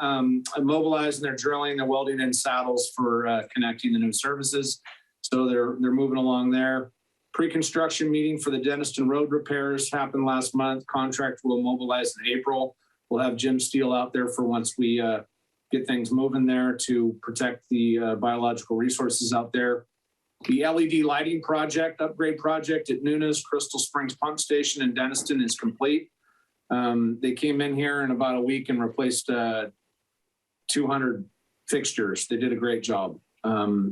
mobilizing their drilling, their welding in saddles for connecting the new services. So they're moving along there. Pre-construction meeting for the Denniston Road repairs happened last month. Contract will mobilize in April. We'll have Jim Steele out there for once we get things moving there to protect the biological resources out there. The LED lighting project, upgrade project at Nunes, Crystal Springs Pump Station in Denniston is complete. They came in here in about a week and replaced 200 fixtures. They did a great job.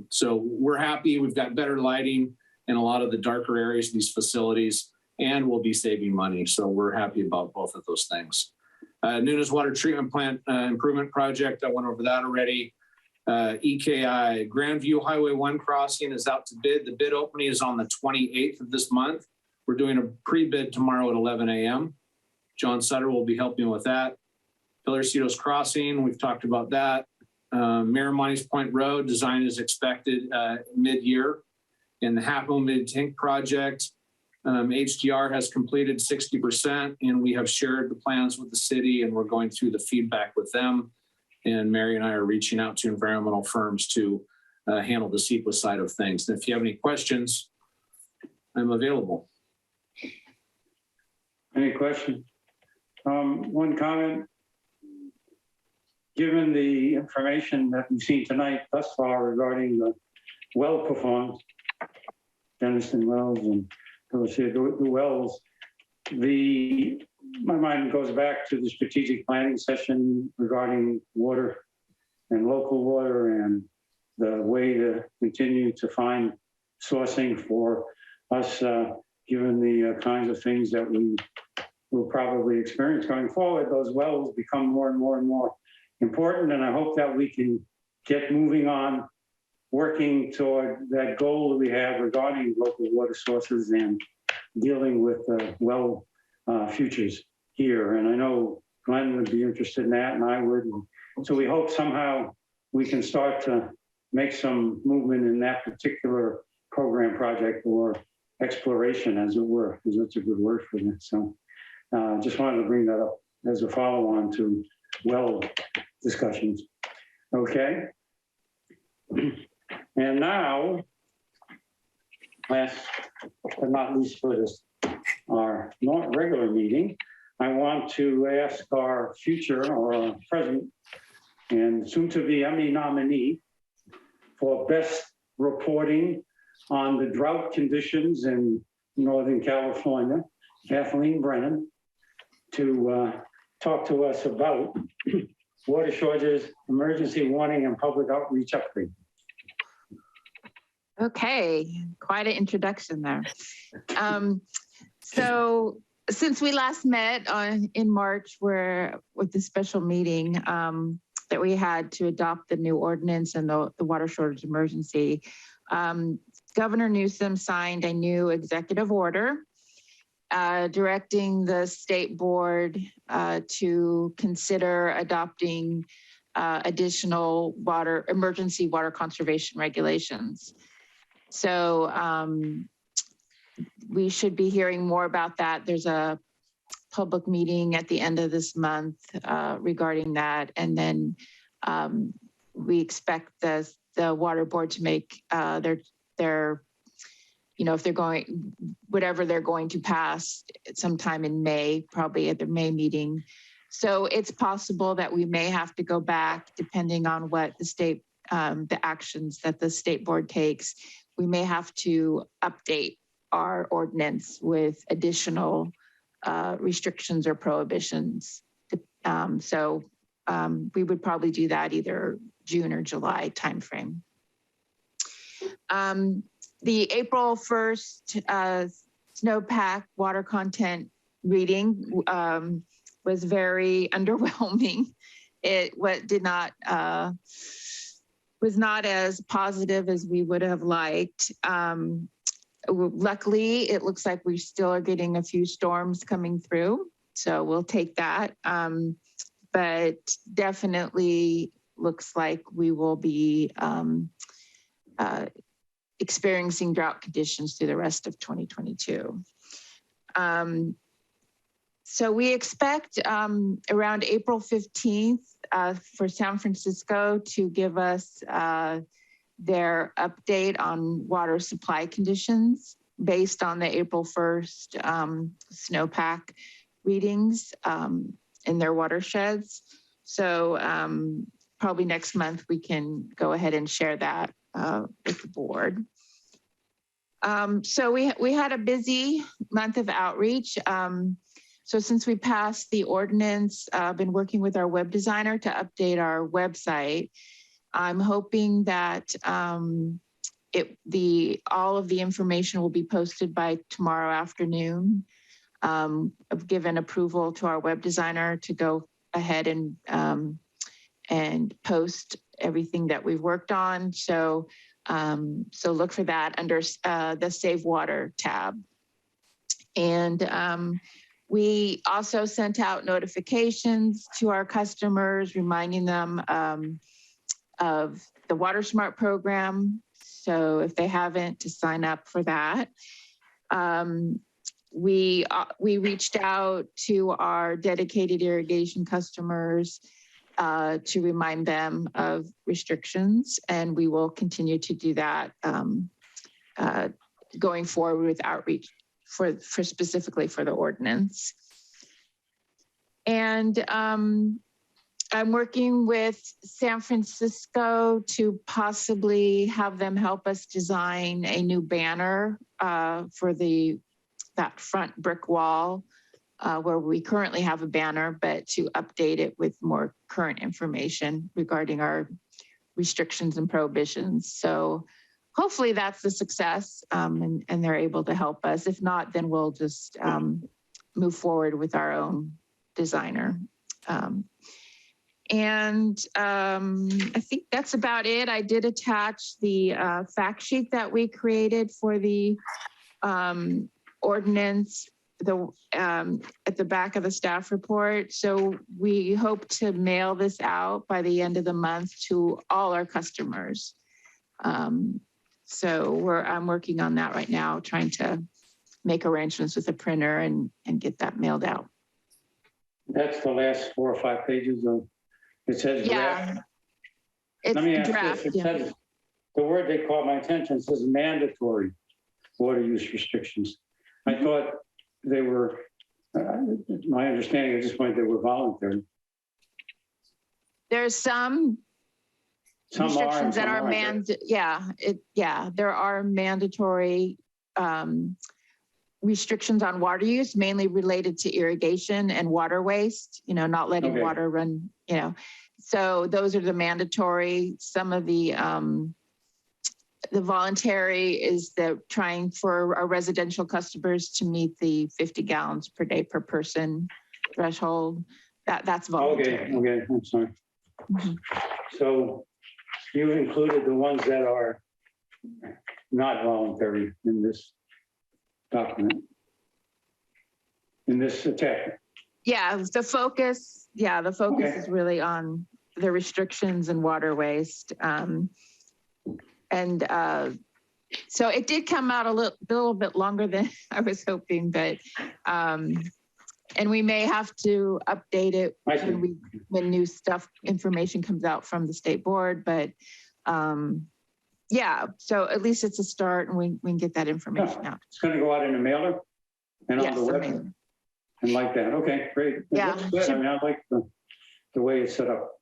So we're happy. We've got better lighting in a lot of the darker areas of these facilities, and we'll be saving money. So we're happy about both of those things. Nunes Water Treatment Plant Improvement Project, I went over that already. EKI, Grandview Highway 1 crossing is out to bid. The bid opening is on the 28th of this month. We're doing a pre-bid tomorrow at 11 a.m. John Sutter will be helping with that. Pilarcitos Crossing, we've talked about that. Miramontes Point Road, design is expected mid-year. In the Half Moon Mid-Tank project, HDR has completed 60%, and we have shared the plans with the city, and we're going through the feedback with them. And Mary and I are reaching out to environmental firms to handle the SEPA side of things. And if you have any questions, I'm available. Any questions? One comment. Given the information that we've seen tonight thus far regarding the well performance, Denison Wells and the wells, my mind goes back to the strategic planning session regarding water and local water and the way to continue to find sourcing for us, given the kinds of things that we will probably experience going forward. Those wells become more and more and more important, and I hope that we can get moving on working toward that goal that we have regarding local water sources and dealing with well futures here. And I know Glenn would be interested in that, and I would. So we hope somehow we can start to make some movement in that particular program project or exploration, as it were, because that's a good word for that. So just wanted to bring that up as a follow-on to well discussions. Okay. And now, last but not least for this, our regular meeting, I want to ask our future or present and soon to be Emmy nominee for best reporting on the drought conditions in Northern California, Kathleen Brennan, to talk to us about water shortages, emergency warning, and public outreach upgrade. Okay, quite an introduction there. So since we last met in March, we're with the special meeting that we had to adopt the new ordinance and the water shortage emergency, Governor Newsom signed a new executive order directing the state board to consider adopting additional emergency water conservation regulations. So we should be hearing more about that. There's a public meeting at the end of this month regarding that. And then we expect the water board to make their if they're going, whatever they're going to pass sometime in May, probably at the May meeting. So it's possible that we may have to go back depending on what the state, the actions that the state board takes. We may have to update our ordinance with additional restrictions or prohibitions. So we would probably do that either June or July timeframe. The April 1st snowpack water content reading was very underwhelming. It was not as positive as we would have liked. Luckily, it looks like we still are getting a few storms coming through, so we'll take that. But definitely looks like we will be experiencing drought conditions through the rest of 2022. So we expect around April 15th for San Francisco to give us their update on water supply conditions based on the April 1st snowpack readings in their watersheds. So probably next month we can go ahead and share that with the board. So we had a busy month of outreach. So since we passed the ordinance, I've been working with our web designer to update our website. I'm hoping that all of the information will be posted by tomorrow afternoon. I've given approval to our web designer to go ahead and post everything that we've worked on. So look for that under the Save Water tab. And we also sent out notifications to our customers, reminding them of the Water Smart program. So if they haven't, to sign up for that. We reached out to our dedicated irrigation customers to remind them of restrictions, and we will continue to do that going forward with outreach for specifically for the ordinance. And I'm working with San Francisco to possibly have them help us design a new banner for that front brick wall where we currently have a banner, but to update it with more current information regarding our restrictions and prohibitions. So hopefully that's a success and they're able to help us. If not, then we'll just move forward with our own designer. And I think that's about it. I did attach the fact sheet that we created for the ordinance at the back of the staff report. So we hope to mail this out by the end of the month to all our customers. So I'm working on that right now, trying to make arrangements with a printer and get that mailed out. That's the last 4 or 5 pages of, it says draft. It's Let me ask draft, this, it says, the word that caught my attention says mandatory water use restrictions. I thought they were, my understanding at this point, they were voluntary. There's some restrictions that are there are mandatory restrictions on water use, mainly related to irrigation and water waste, not letting water run, So those are the mandatory. Some of the voluntary is the trying for our residential customers to meet the 50 gallons per day per person threshold. That's voluntary. Okay, I'm sorry. Mm-hmm. So you included the ones that are not voluntary in this document, in this attachment. Yeah, the focus is really on the restrictions and water waste. So it did come out a little bit longer than I was hoping, but and we may have to update it when new information comes out from the state board, but yeah, so at least it's a start and we can get that information out. It's going to go out in a mailer and yes, on the web and like that. Okay, great. It looks good. I mean, I like the way it's set up.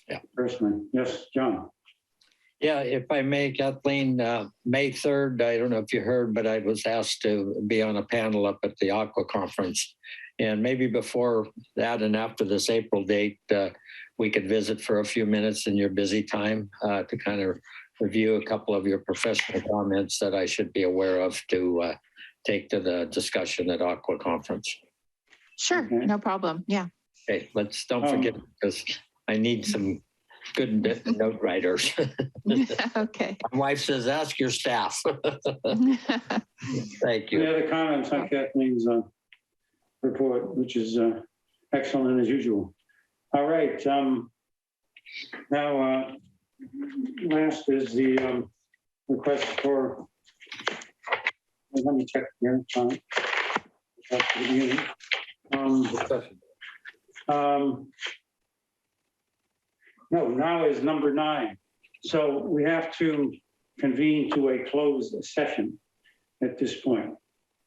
Yeah. Personally. Yes, John. Yeah, if I may, Kathleen, May 3rd, I don't know if you heard, but I was asked to be on a panel up at the Aqua Conference. And maybe before that and after this April date, we could visit for a few minutes in your busy time to kind of review a couple of your professional comments that I should be aware of to take to the discussion at Aqua Conference. Sure, okay. No problem. Yeah. Okay, don't forget, because I need some good note writers. Okay. My wife says, ask your staff. Thank you. Any other comments on Kathleen's report, which is excellent as usual. All right. Now, last is the request for, let me check here. No, now is number 9. So we have to convene to a closed session at this point.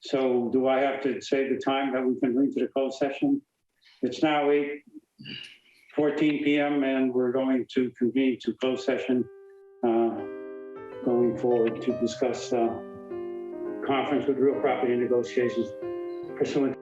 So do I have to say the time that we convene to the closed session? It's now 8:14 p.m. and we're going to convene to closed session going forward to discuss conference with real property negotiations pursuant